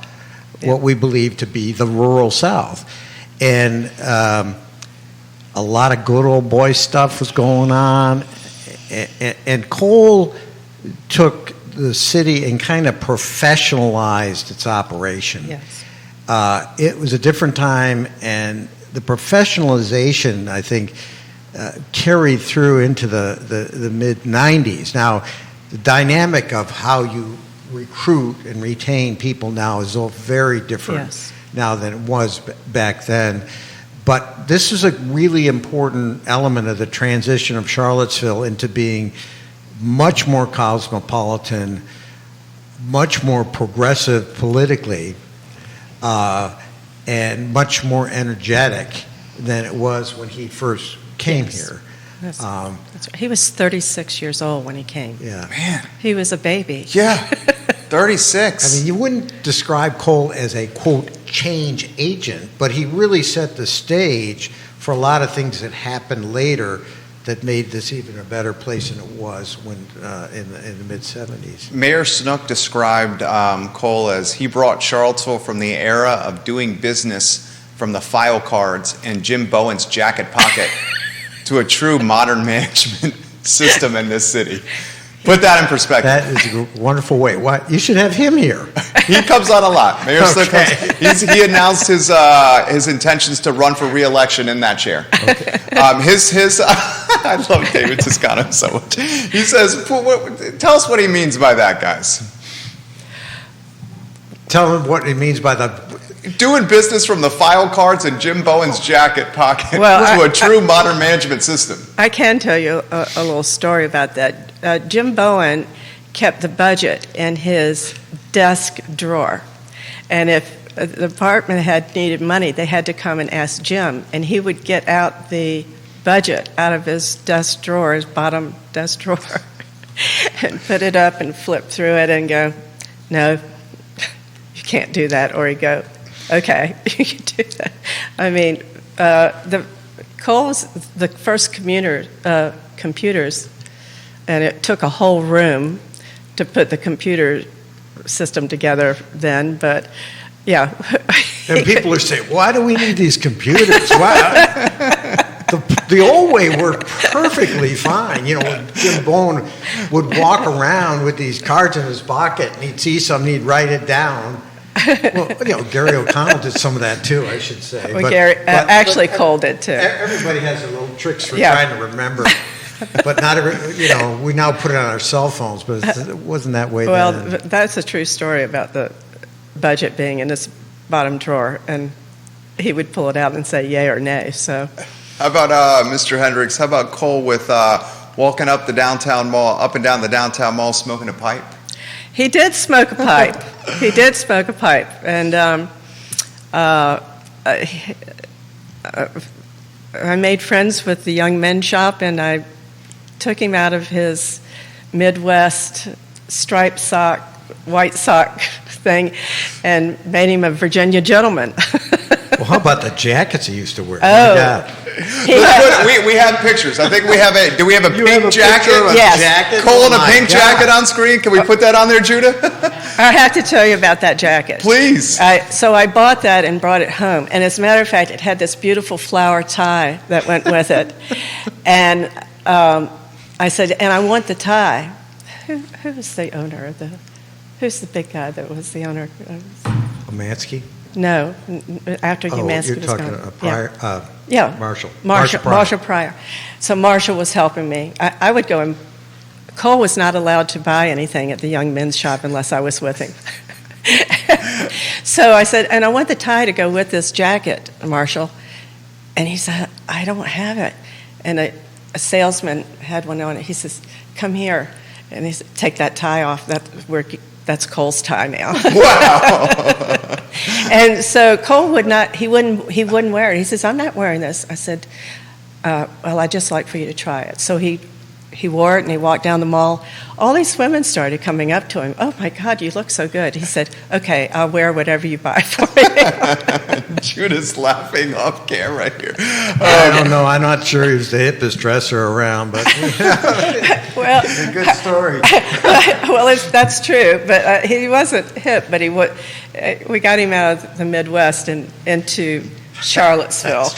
[SPEAKER 2] what we believed to be the rural South. And a lot of good old boy stuff was going on. And Cole took the city and kind of professionalized its operation.
[SPEAKER 3] Yes.
[SPEAKER 2] It was a different time, and the professionalization, I think, carried through into the mid-'90s. Now, the dynamic of how you recruit and retain people now is all very different now than it was back then. But this is a really important element of the transition of Charlottesville into being much more cosmopolitan, much more progressive politically, and much more energetic than it was when he first came here.
[SPEAKER 3] That's right. He was 36 years old when he came.
[SPEAKER 2] Yeah.
[SPEAKER 1] Man.
[SPEAKER 3] He was a baby.
[SPEAKER 1] Yeah. 36.
[SPEAKER 2] I mean, you wouldn't describe Cole as a, quote, change agent, but he really set the stage for a lot of things that happened later that made this even a better place than it was when in the mid-'70s.
[SPEAKER 1] Mayor Snook described Cole as he brought Charlottesville from the era of doing business from the file cards and Jim Bowen's jacket pocket to a true modern management system in this city. Put that in perspective.
[SPEAKER 2] That is a wonderful way. Why, you should have him here.
[SPEAKER 1] He comes on a lot. Mayor Snook he announced his intentions to run for re-election in that chair. Okay. I love David Toscano so much. He says, tell us what he means by that, guys.
[SPEAKER 2] Tell him what he means by the...
[SPEAKER 1] Doing business from the file cards and Jim Bowen's jacket pocket to a true modern management system.
[SPEAKER 3] I can tell you a little story about that. Jim Bowen kept the budget in his desk drawer. And if the department had needed money, they had to come and ask Jim. And he would get out the budget out of his desk drawer, his bottom desk drawer, and put it up and flip through it and go, no, you can't do that. Or he'd go, okay, you can do that. I mean, Cole's the first computers, and it took a whole room to put the computer system together then, but yeah.
[SPEAKER 2] And people are saying, why do we need these computers? Why? The old way worked perfectly fine. When Jim Bowen would walk around with these cards in his pocket, and he'd see something, he'd write it down. Well, Gary O'Connell did some of that too, I should say.
[SPEAKER 3] Well, Gary Cole did too.
[SPEAKER 2] Everybody has their little tricks for trying to remember. But not every, we now put it on our cell phones, but it wasn't that way then.
[SPEAKER 3] Well, that's a true story about the budget being in his bottom drawer, and he would pull it out and say yay or nay. So,
[SPEAKER 1] how about Mr. Hendricks? How about Cole with walking up and down the downtown mall, smoking a pipe?
[SPEAKER 3] He did smoke a pipe. And I made friends with the young men's shop, and I took him out of his Midwest striped sock, white sock thing, and made him a Virginia gentleman.
[SPEAKER 2] Well, how about the jackets he used to wear?
[SPEAKER 3] Oh.
[SPEAKER 2] My God.
[SPEAKER 1] We have pictures. I think we have a. Do we have a
[SPEAKER 2] You
[SPEAKER 1] pink
[SPEAKER 2] have a
[SPEAKER 1] jacket?
[SPEAKER 2] picture of a
[SPEAKER 3] Yes.
[SPEAKER 2] jacket?
[SPEAKER 1] Cole in
[SPEAKER 2] Oh
[SPEAKER 1] a
[SPEAKER 2] my
[SPEAKER 1] pink
[SPEAKER 2] God.
[SPEAKER 1] jacket on screen. Can we put that on there, Judah?
[SPEAKER 3] I have to tell you about that jacket.
[SPEAKER 1] Please.
[SPEAKER 3] So I bought that and brought it home. And as a matter of fact, it had this beautiful flower tie that went with it. And I said, and I want the tie. Who was the owner of the, who's the big guy that was the owner?
[SPEAKER 2] Omansky?
[SPEAKER 3] No, after
[SPEAKER 2] Oh,
[SPEAKER 3] Umansky
[SPEAKER 2] you're
[SPEAKER 3] was
[SPEAKER 2] talking
[SPEAKER 3] gone.
[SPEAKER 2] Pryor,
[SPEAKER 3] Yeah.
[SPEAKER 2] Marshall.
[SPEAKER 3] Marshall Pryor. So Marshall was helping me. I would go and Cole was not allowed to buy anything at the young men's shop unless I was with him. So I said, and I want the tie to go with this jacket, Marshall. And he said, I don't have it. And a salesman had one on it. He says, come here. And he said, take that tie off. That's Cole's tie now.
[SPEAKER 1] Wow.
[SPEAKER 3] And so Cole he wouldn't wear it. He says, I'm not wearing this. I said, well, I'd just like for you to try it. So he wore it and he walked down the mall. All these women started coming up to him. Oh my God, you look so good. He said, okay, I'll wear whatever you buy for me.
[SPEAKER 1] Judah's laughing off camera here.
[SPEAKER 2] I don't know. I'm not sure he was the hippest dresser around, but
[SPEAKER 3] Well,
[SPEAKER 2] it's a good story.
[SPEAKER 3] well, that's true. But he wasn't hip. But we got him out of the Midwest and into Charlottesville.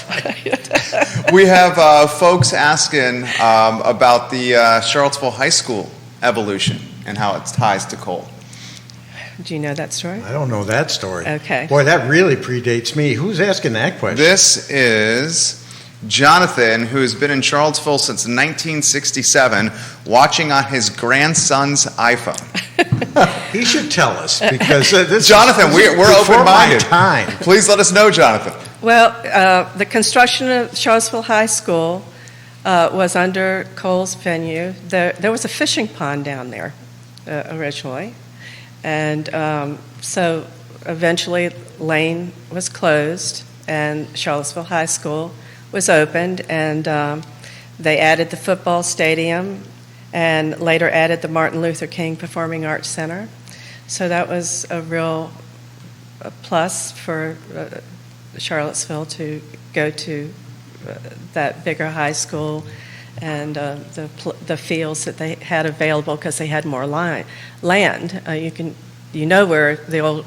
[SPEAKER 1] We have folks asking about the Charlottesville High School evolution and how it ties to Cole.
[SPEAKER 3] Do you know that story?
[SPEAKER 2] I don't know that story.
[SPEAKER 3] Okay.
[SPEAKER 2] Boy, that really predates me. Who's asking that question?
[SPEAKER 1] This is Jonathan, who has been in Charlottesville since 1967, watching on his grandson's iPhone.
[SPEAKER 2] He should tell us because this
[SPEAKER 1] Jonathan, we're
[SPEAKER 2] before my
[SPEAKER 1] open-minded.
[SPEAKER 2] time.
[SPEAKER 1] Please let us know, Jonathan.
[SPEAKER 3] Well, the construction of Charlottesville High School was under Cole's venue. There was a fishing pond down there originally. And so eventually Lane was closed and Charlottesville High School was opened, and they added the football stadium and later added the Martin Luther King Performing Arts Center. So that was a real plus for Charlottesville to go to that bigger high school and the fields that they had available because they had more land. You know where the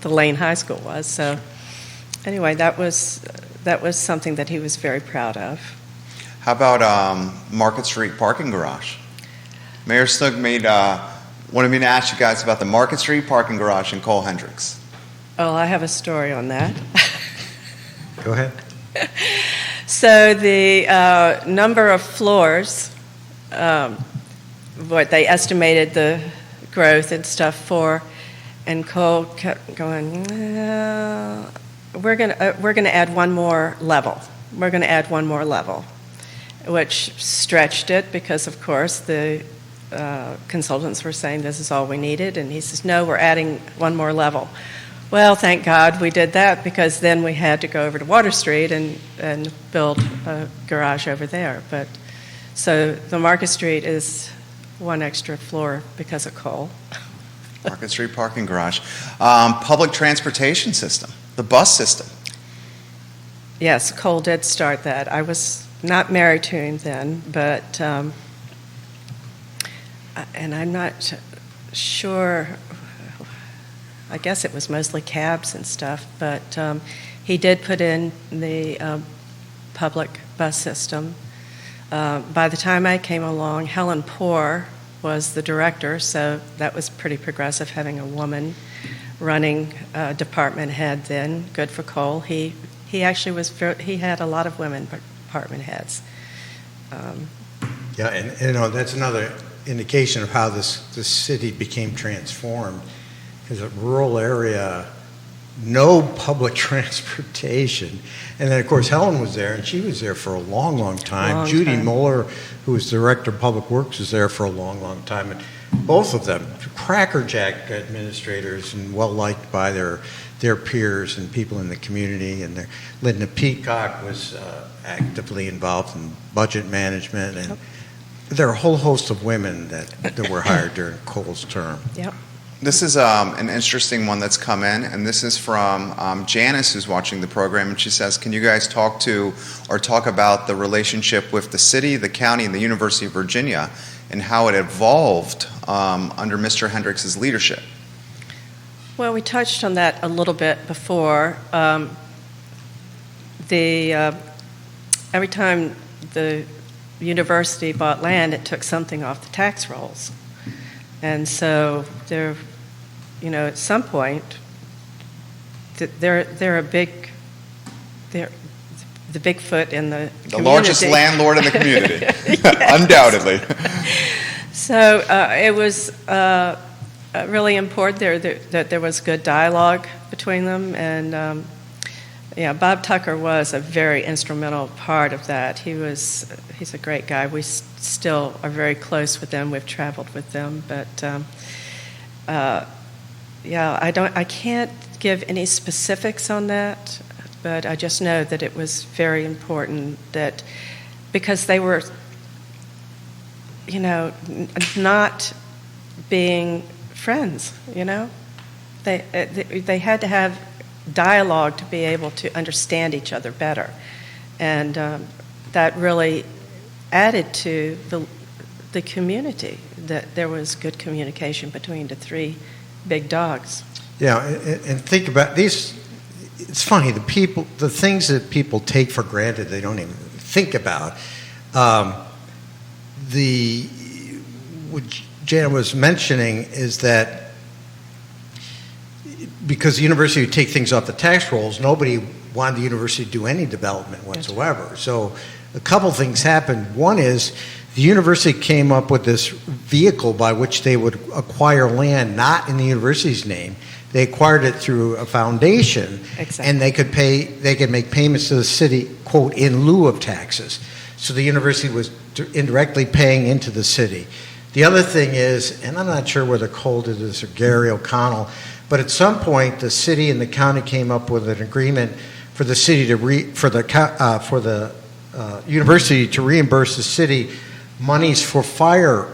[SPEAKER 3] Lane High School was. So anyway, that was something that he was very proud of.
[SPEAKER 1] How about Market Street parking garage? Mayor Snug wanted me to ask you guys about the Market Street parking garage in Cole Hendricks.
[SPEAKER 3] Oh, I have a story on that.
[SPEAKER 2] Go ahead.
[SPEAKER 3] So the number of floors, what they estimated the growth and stuff for, and Cole kept going, we're gonna add one more level. We're gonna add one more level, which stretched it because, of course, the consultants were saying this is all we needed, and he says, no, we're adding one more level. Well, thank God we did that because then we had to go over to Water Street and build a garage over there. But so the Market Street is one extra floor because of Cole.
[SPEAKER 1] Market Street parking garage. Public transportation system, the bus system.
[SPEAKER 3] Yes, Cole did start that. I was not married to him then, but and I'm not sure. I guess it was mostly cabs and stuff, but he did put in the public bus system. By the time I came along, Helen Poore was the director, so that was pretty progressive, having a woman running department head then. Good for Cole. He actually he had a lot of women department heads.
[SPEAKER 2] Yeah, and that's another indication of how this city became transformed. Because a rural area, no public transportation. And then, of course, Helen was there, and she was there for a long, long time. Judy Mueller, who was Director of Public Works, was there for a long, long time. And both of them, crackerjack administrators and well-liked by their peers and people in the community. And Linda Peacock was actively involved in budget management. And there are a whole host of women that were hired during Cole's term.
[SPEAKER 3] Yep.
[SPEAKER 1] This is an interesting one that's come in, and this is from Janice, who's watching the program, and she says, can you guys talk about the relationship with the city, the county, and the University of Virginia, and how it evolved under Mr. Hendricks' leadership?
[SPEAKER 3] Well, we touched on that a little bit before. Every time the university bought land, it took something off the tax rolls. And so they're, at some point, they're the Bigfoot in the community.
[SPEAKER 1] The largest landlord in the community,
[SPEAKER 3] Yes.
[SPEAKER 1] Undoubtedly.
[SPEAKER 3] So it was really important that there was good dialogue between them, and Bob Tucker was a very instrumental part of that. He's a great guy. We still are very close with them. We've traveled with them, but I can't give any specifics on that, but I just know that it was very important that because they were, not being friends. They had to have dialogue to be able to understand each other better, and that really added to the community, that there was good communication between the three big dogs.
[SPEAKER 2] Yeah, and think about these. It's funny, the things that people take for granted, they don't even think about. What Janet was mentioning is that because the university would take things off the tax rolls, nobody wanted the university to do any development whatsoever. So a couple things happened. One is the university came up with this vehicle by which they would acquire land not in the university's name. They acquired it through a foundation,
[SPEAKER 3] Exactly.
[SPEAKER 2] and they could make payments to the city, quote, in lieu of taxes. So the university was indirectly paying into the city. The other thing is, and I'm not sure whether Cole did this or Gary O'Connell, but at some point the city and the county came up with an agreement for the city for the university to reimburse the city monies for fire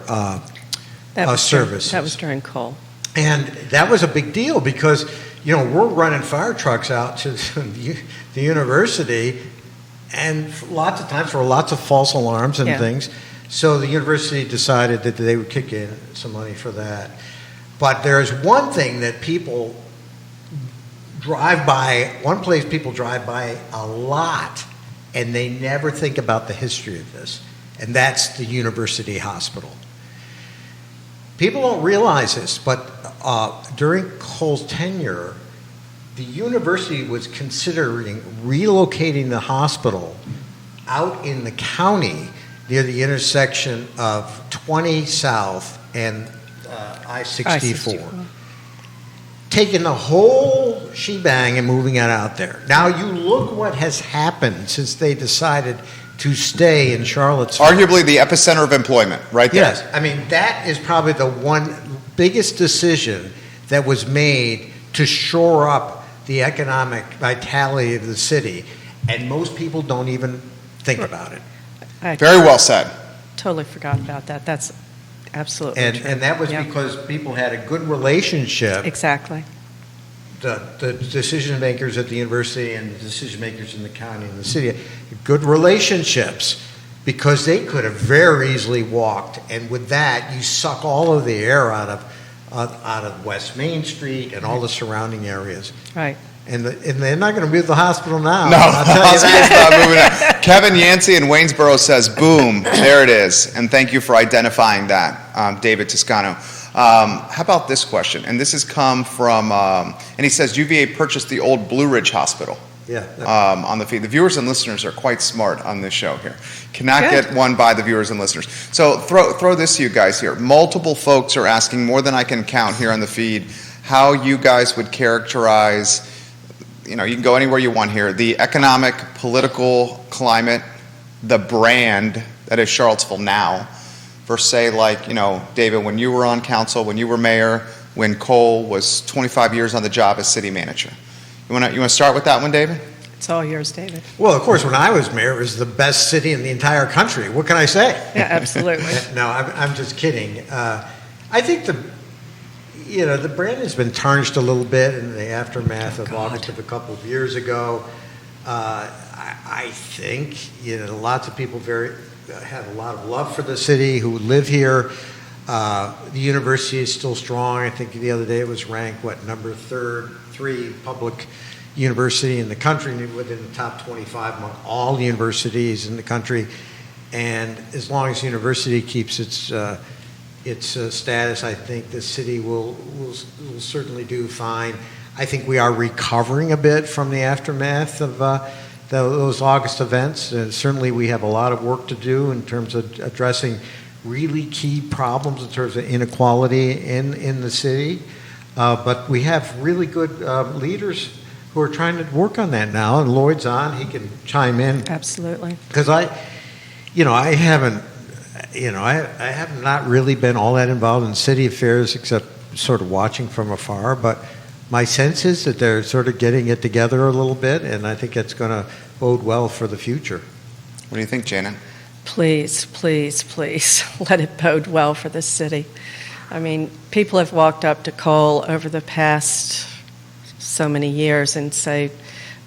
[SPEAKER 2] services.
[SPEAKER 3] That was during Cole.
[SPEAKER 2] And that was a big deal because, we're running fire trucks out to the university, and lots of times there were lots of false alarms and things. So the university decided that they would kick in some money for that. But there's one thing that people drive by, one place people drive by a lot, and they never think about the history of this, and that's the university hospital. People don't realize this, but during Cole's tenure, the university was considering relocating the hospital out in the county near the intersection of 20 South and I-64. Taking the whole shebang and moving it out there. Now you look what has happened since they decided to stay in Charlottesville.
[SPEAKER 1] Arguably the epicenter of employment, right there.
[SPEAKER 2] Yes, I mean, that is probably the one biggest decision that was made to shore up the economic vitality of the city, and most people don't even think about it.
[SPEAKER 1] Very well said.
[SPEAKER 3] Totally forgot about that. That's absolutely true.
[SPEAKER 2] And that was because people had a good relationship.
[SPEAKER 3] Exactly.
[SPEAKER 2] The decision makers at the university and the decision makers in the county and the city had good relationships because they could have very easily walked, and with that you suck all of the air out of West Main Street and all the surrounding areas.
[SPEAKER 3] Right.
[SPEAKER 2] And they're not going to move the hospital now.
[SPEAKER 1] No,
[SPEAKER 2] I'll
[SPEAKER 1] the
[SPEAKER 2] tell you
[SPEAKER 1] hospital's
[SPEAKER 2] that.
[SPEAKER 1] not moving out. Kevin Yancey in Waynesboro says, boom, there it is. And thank you for identifying that, David Toscano. How about this question? And this has come from, and he says, UVA purchased the old Blue Ridge Hospital.
[SPEAKER 2] Yeah.
[SPEAKER 1] On the feed. The viewers and listeners are quite smart on this show here. Cannot
[SPEAKER 3] Good.
[SPEAKER 1] get one by the viewers and listeners. So throw this to you guys here. Multiple folks are asking, more than I can count here on the feed, how you guys would characterize, you can go anywhere you want here, the economic, political climate, the brand that is Charlottesville now, versus say David, when you were on council, when you were mayor, when Cole was 25 years on the job as city manager. You want to start with that one, David?
[SPEAKER 3] It's all yours, David.
[SPEAKER 2] Well, of course, when I was mayor, it was the best city in the entire country. What can I say?
[SPEAKER 3] Yeah, absolutely.
[SPEAKER 2] No, I'm just kidding. I think the brand has been tarnished a little bit in the aftermath of August of a couple of years ago. I think lots of people have a lot of love for the city who live here. The university is still strong. I think the other day it was ranked number 3 public university in the country, within the top 25 among all universities in the country. And as long as the university keeps its status, I think the city will certainly do fine. I think we are recovering a bit from the aftermath of those August events. And certainly we have a lot of work to do in terms of addressing really key problems in terms of inequality in the city. But we have really good leaders who are trying to work on that now. And Lloyd's on; he can chime in.
[SPEAKER 3] Absolutely.
[SPEAKER 2] Because I haven't not really been all that involved in city affairs except sort of watching from afar. But my sense is that they're sort of getting it together a little bit, and I think it's going to bode well for the future.
[SPEAKER 1] What do you think, Janet?
[SPEAKER 3] Please, please, please let it bode well for the city. I mean, people have walked up to Cole over the past so many years and say,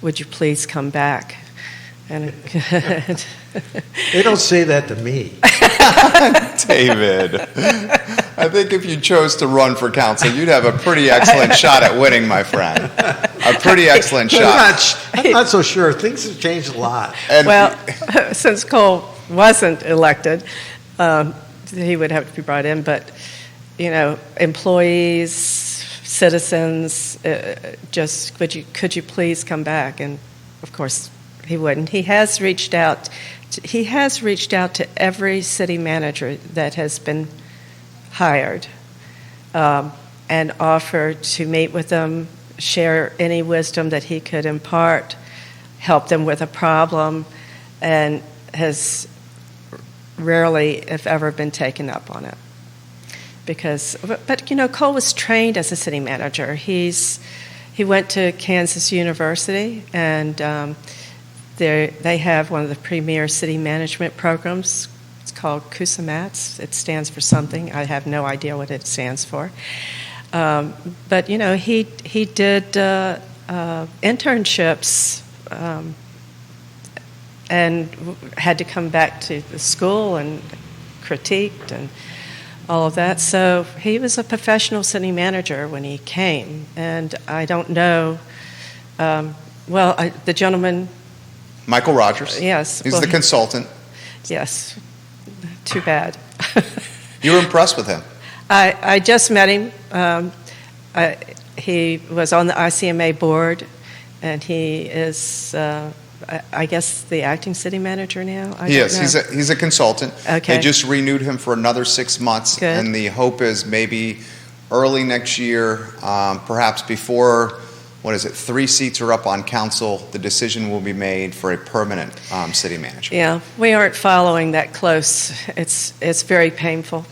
[SPEAKER 3] would you please come back? And
[SPEAKER 2] They don't say that to me.
[SPEAKER 1] David, I think if you chose to run for council, you'd have a pretty excellent shot at winning, my friend. A pretty excellent shot.
[SPEAKER 2] I'm not so sure. Things have changed a lot.
[SPEAKER 1] And
[SPEAKER 3] well, since Cole wasn't elected, he would have to be brought in. But, employees, citizens, just could you please come back? And of course, he wouldn't. He has reached out to every city manager that has been hired, and offered to meet with them, share any wisdom that he could impart, help them with a problem, and has rarely, if ever, been taken up on it. But Cole was trained as a city manager. He went to Kansas University, and they have one of the premier city management programs. It's called CUSAMATS. It stands for something. I have no idea what it stands for. But he did internships and had to come back to the school and critiqued and all of that. So he was a professional city manager when he came. And I don't know, the gentleman...
[SPEAKER 1] Michael Rogers.
[SPEAKER 3] Yes.
[SPEAKER 1] He's the consultant.
[SPEAKER 3] Yes. Too bad.
[SPEAKER 1] You were impressed with him?
[SPEAKER 3] I just met him. He was on the ICMA board, and he is, I guess, the acting city manager now?
[SPEAKER 1] Yes, he's a consultant.
[SPEAKER 3] Okay.
[SPEAKER 1] They just renewed him for another 6 months.
[SPEAKER 3] Good.
[SPEAKER 1] And the hope is maybe early next year, perhaps before... 3 seats are up on council, the decision will be made for a permanent city manager.
[SPEAKER 3] Yeah, we aren't following that close. It's very painful.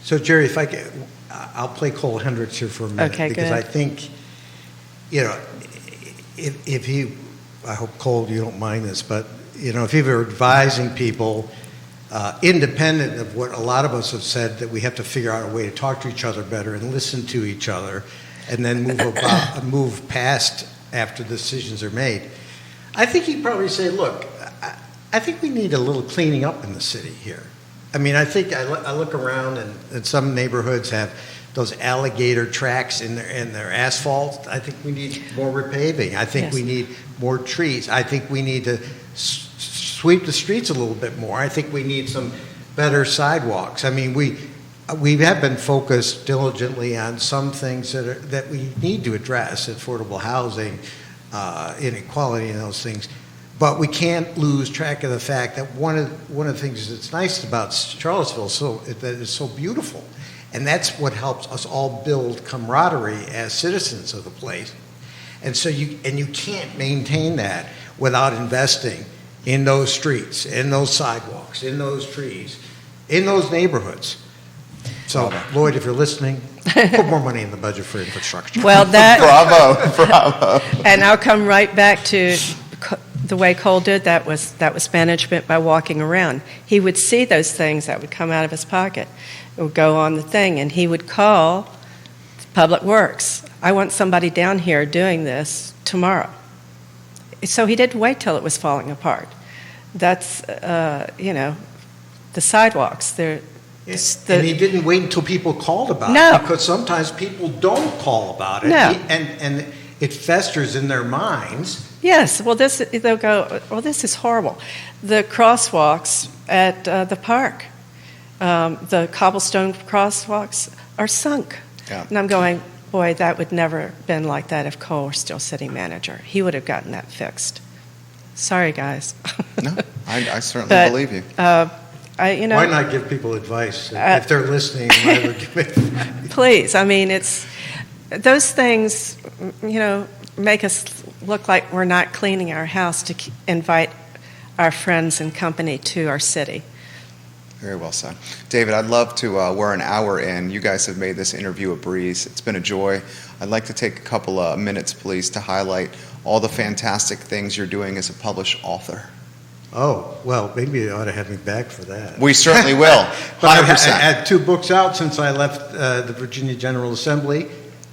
[SPEAKER 2] So, Jerry, if I could, I'll play Cole Hendricks here for a minute.
[SPEAKER 3] Okay,
[SPEAKER 2] because
[SPEAKER 3] good.
[SPEAKER 2] I think, if he, I hope, Cole, you don't mind this, but, if he were advising people, independent of what a lot of us have said, that we have to figure out a way to talk to each other better and listen to each other, and then move past after decisions are made. I think he'd probably say, look, I think we need a little cleaning up in the city here. I mean, I think I look around and some neighborhoods have those alligator tracks in their asphalt. I think we need more repaving. I think we need more trees. I think we need to sweep the streets a little bit more. I think we need some better sidewalks. I mean, we have been focused diligently on some things that we need to address: affordable housing, inequality, and those things. But we can't lose track of the fact that one of the things that's nice about Charlottesville that is so beautiful, and that's what helps us all build camaraderie as citizens of the place. And so you can't maintain that without investing in those streets, in those sidewalks, in those trees, in those neighborhoods. So, Lloyd, if you're listening, put more money in the budget for infrastructure.
[SPEAKER 3] Well,
[SPEAKER 1] Bravo.
[SPEAKER 3] And I'll come right back to the way Cole did that was management by walking around. He would see those things that would come out of his pocket. It would go on the thing, and he would call Public Works, I want somebody down here doing this tomorrow. So he didn't wait till it was falling apart. That's, the sidewalks.
[SPEAKER 2] And he didn't wait until people called about
[SPEAKER 3] No.
[SPEAKER 2] it, because sometimes people don't call about it.
[SPEAKER 3] No.
[SPEAKER 2] And it festers in their minds.
[SPEAKER 3] Yes, well, they'll go, well, this is horrible. The crosswalks at the park, the cobblestone crosswalks are sunk.
[SPEAKER 1] Yeah.
[SPEAKER 3] And I'm going, boy, that would never have been like that if Cole were still city manager. He would have gotten that fixed. Sorry, guys.
[SPEAKER 1] No, I certainly
[SPEAKER 3] But,
[SPEAKER 1] believe you.
[SPEAKER 2] Why not give people advice if they're listening? Why would give advice?
[SPEAKER 3] Please, I mean, it's those things, make us look like we're not cleaning our house to invite our friends and company to our city.
[SPEAKER 1] Very well said. David, I'd love to, we're an hour in. You guys have made this interview a breeze. It's been a joy. I'd like to take a couple of minutes, please, to highlight all the fantastic things you're doing as a published author.
[SPEAKER 2] Oh, well, maybe you ought to have me back for that.
[SPEAKER 1] We certainly will. 100%.
[SPEAKER 2] But I had 2 books out since I left the Virginia General Assembly.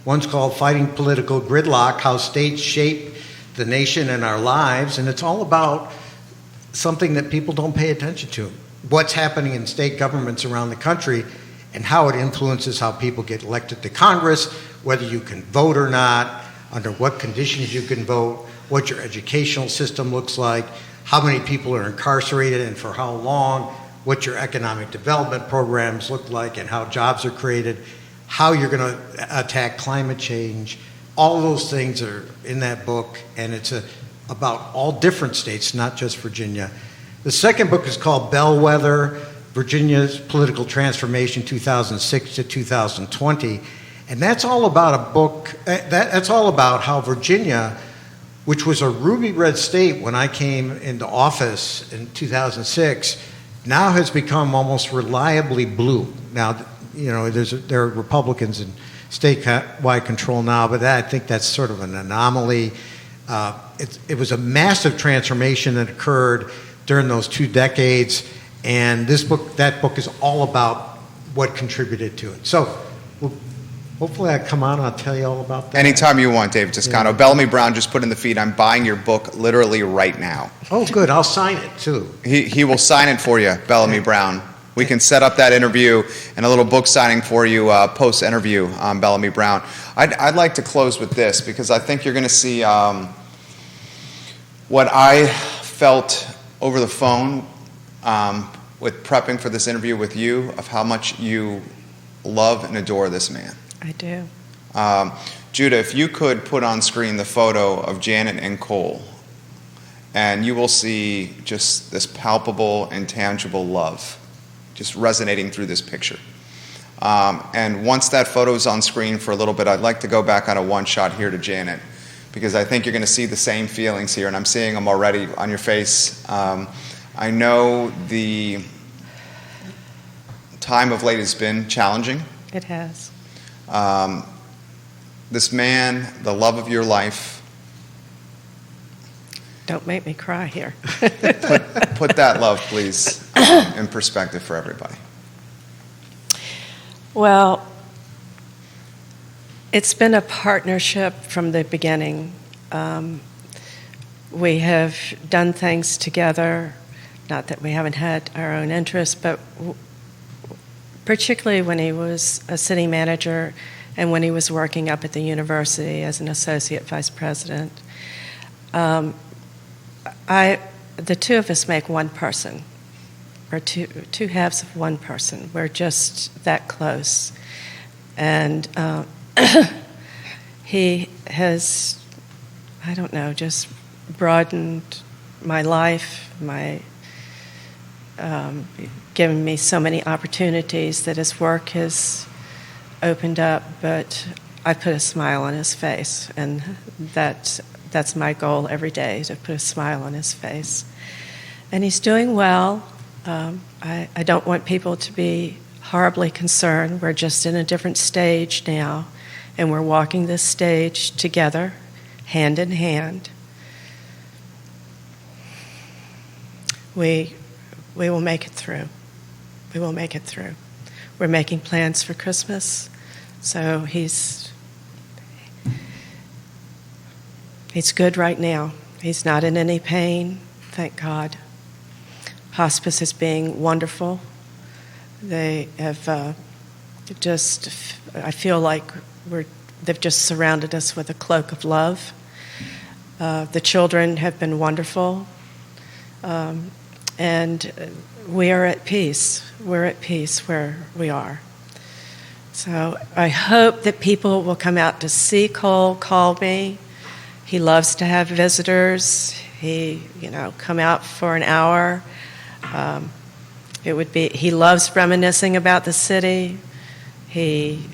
[SPEAKER 2] One's called Fighting Political Gridlock, How States Shape the Nation and Our Lives, and it's all about something that people don't pay attention to. What's happening in state governments around the country and how it influences how people get elected to Congress, whether you can vote or not, under what conditions you can vote, what your educational system looks like, how many people are incarcerated and for how long, what your economic development programs look like and how jobs are created, how you're going to attack climate change. All of those things are in that book, and it's about all different states, not just Virginia. The second book is called Bellwether, Virginia's Political Transformation 2006 to 2020. And that's all about a book, that's all about how Virginia, which was a ruby red state when I came into office in 2006, now has become almost reliably blue. Now, there are Republicans in statewide control now, but I think that's sort of an anomaly. It was a massive transformation that occurred during those 2 decades, and that book is all about what contributed to it. So, hopefully I come on and I'll tell you all about that.
[SPEAKER 1] Anytime you want, David Toscano.
[SPEAKER 2] Yeah.
[SPEAKER 1] Bellamy Brown just put in the feed, I'm buying your book literally right now.
[SPEAKER 2] Oh, good. I'll sign it, too.
[SPEAKER 1] He will sign it for you, Bellamy Brown. We can set up that interview and a little book signing for you post-interview on Bellamy Brown. I'd like to close with this, because I think you're going to see what I felt over the phone with prepping for this interview with you, of how much you love and adore this man.
[SPEAKER 3] I do.
[SPEAKER 1] Judah, if you could put on screen the photo of Janet and Cole, and you will see just this palpable and tangible love just resonating through this picture. And once that photo is on screen for a little bit, I'd like to go back on a one shot here to Janet, because I think you're going to see the same feelings here, and I'm seeing them already on your face. I know the time of late has been challenging.
[SPEAKER 3] It has.
[SPEAKER 1] This man, the love of your life.
[SPEAKER 3] Don't make me cry here.
[SPEAKER 1] Put that love, please, in perspective for everybody.
[SPEAKER 3] Well, it's been a partnership from the beginning. We have done things together, not that we haven't had our own interests, but particularly when he was a city manager and when he was working up at the university as an associate vice president. The two of us make one person. We're two halves of one person. We're just that close. And he has, I don't know, just broadened my life, given me so many opportunities that his work has opened up, but I put a smile on his face, and that's my goal every day, to put a smile on his face. And he's doing well. I don't want people to be horribly concerned. We're just in a different stage now, and we're walking this stage together, hand in hand. We will make it through. We will make it through. We're making plans for Christmas, so he's He's good right now. He's not in any pain, thank God. Hospice is being wonderful. They have I feel like they've just surrounded us with a cloak of love. The children have been wonderful. And we are at peace. We're at peace where we are. So I hope that people will come out to see Cole, call me. He loves to have visitors. He, come out for an hour. He loves reminiscing about the city. He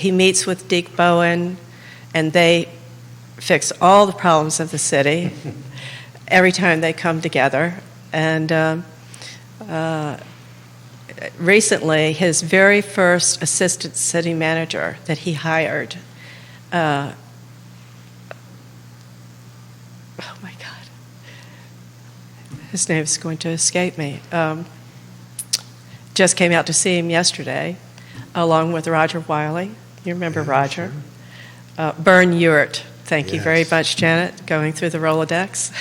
[SPEAKER 3] meets with Deke Bowen, and they fix all the problems of the city every time they come together. And recently, his very first assistant city manager that he hired, oh my God, his name is going to escape me, just came out to see him yesterday, along with Roger Wiley. You remember Roger? Bern Ewert. Thank you very much, Janet, going through the Rolodex.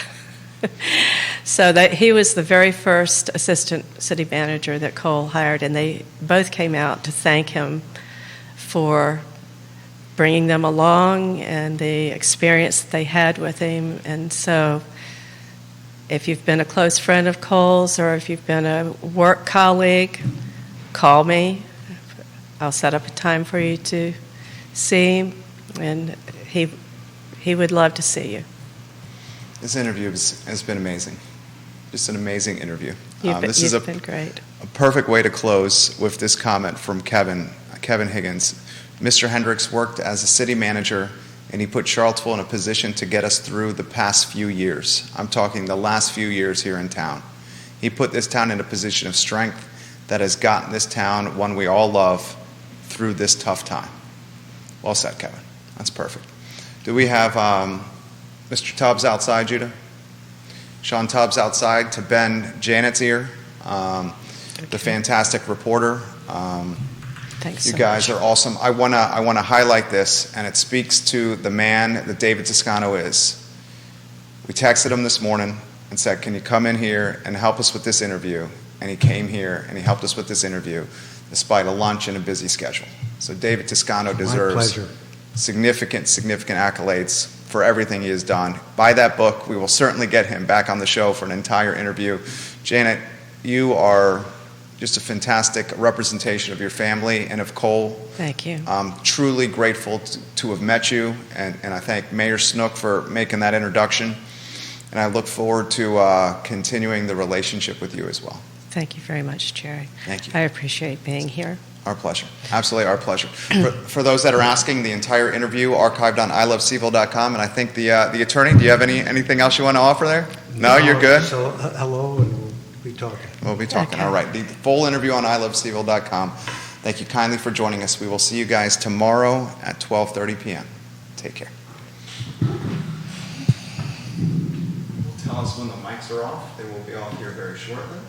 [SPEAKER 3] So that he was the very first assistant city manager that Cole hired, and they both came out to thank him for bringing them along and the experience they had with him. And so if you've been a close friend of Cole's or if you've been a work colleague, call me. I'll set up a time for you to see him, and he would love to see you.
[SPEAKER 1] This interview has been amazing. Just an amazing interview.
[SPEAKER 3] You've been great.
[SPEAKER 1] A perfect way to close with this comment from Kevin Higgins. Mr. Hendricks worked as a city manager, and he put Charlottesville in a position to get us through the past few years. I'm talking the last few years here in town. He put this town in a position of strength that has gotten this town, one we all love, through this tough time. Well said, Kevin. That's perfect. Do we have Mr. Tubbs outside, Judah? Sean Tubbs outside to bend Janet's ear, the fantastic reporter.
[SPEAKER 3] Thanks.
[SPEAKER 1] You
[SPEAKER 3] so
[SPEAKER 1] guys
[SPEAKER 3] much.
[SPEAKER 1] are awesome. I wanna highlight this, and it speaks to the man that David Toscano is. We texted him this morning and said, "Can you come in here and help us with this interview?" And he came here and he helped us with this interview, despite a lunch and a busy schedule. So David Toscano deserves significant accolades for everything he has done. Buy that book. We will certainly get him back on the show for an entire interview. Janet, you are just a fantastic representation of your family and of Cole.
[SPEAKER 3] Thank you.
[SPEAKER 1] I'm truly grateful to have met you, and I thank Mayor Snook for making that introduction. And I look forward to continuing the relationship with you as well.
[SPEAKER 3] Thank you very much, Jerry.
[SPEAKER 1] Thank you.
[SPEAKER 3] I appreciate being here.
[SPEAKER 1] Our pleasure. Absolutely our pleasure. For those that are asking, the entire interview archived on ilovecville.com, and I think the attorney, do you have anything else you want to offer there? No, you're good?
[SPEAKER 2] So, hello, and we'll be talking.
[SPEAKER 1] We'll be talking.
[SPEAKER 3] Okay.
[SPEAKER 1] All right. The full interview on ilovecville.com. Thank you kindly for joining us. We will see you guys tomorrow at 12:30 p.m. Take care. Tell us when the mics are off. They will be off here very shortly.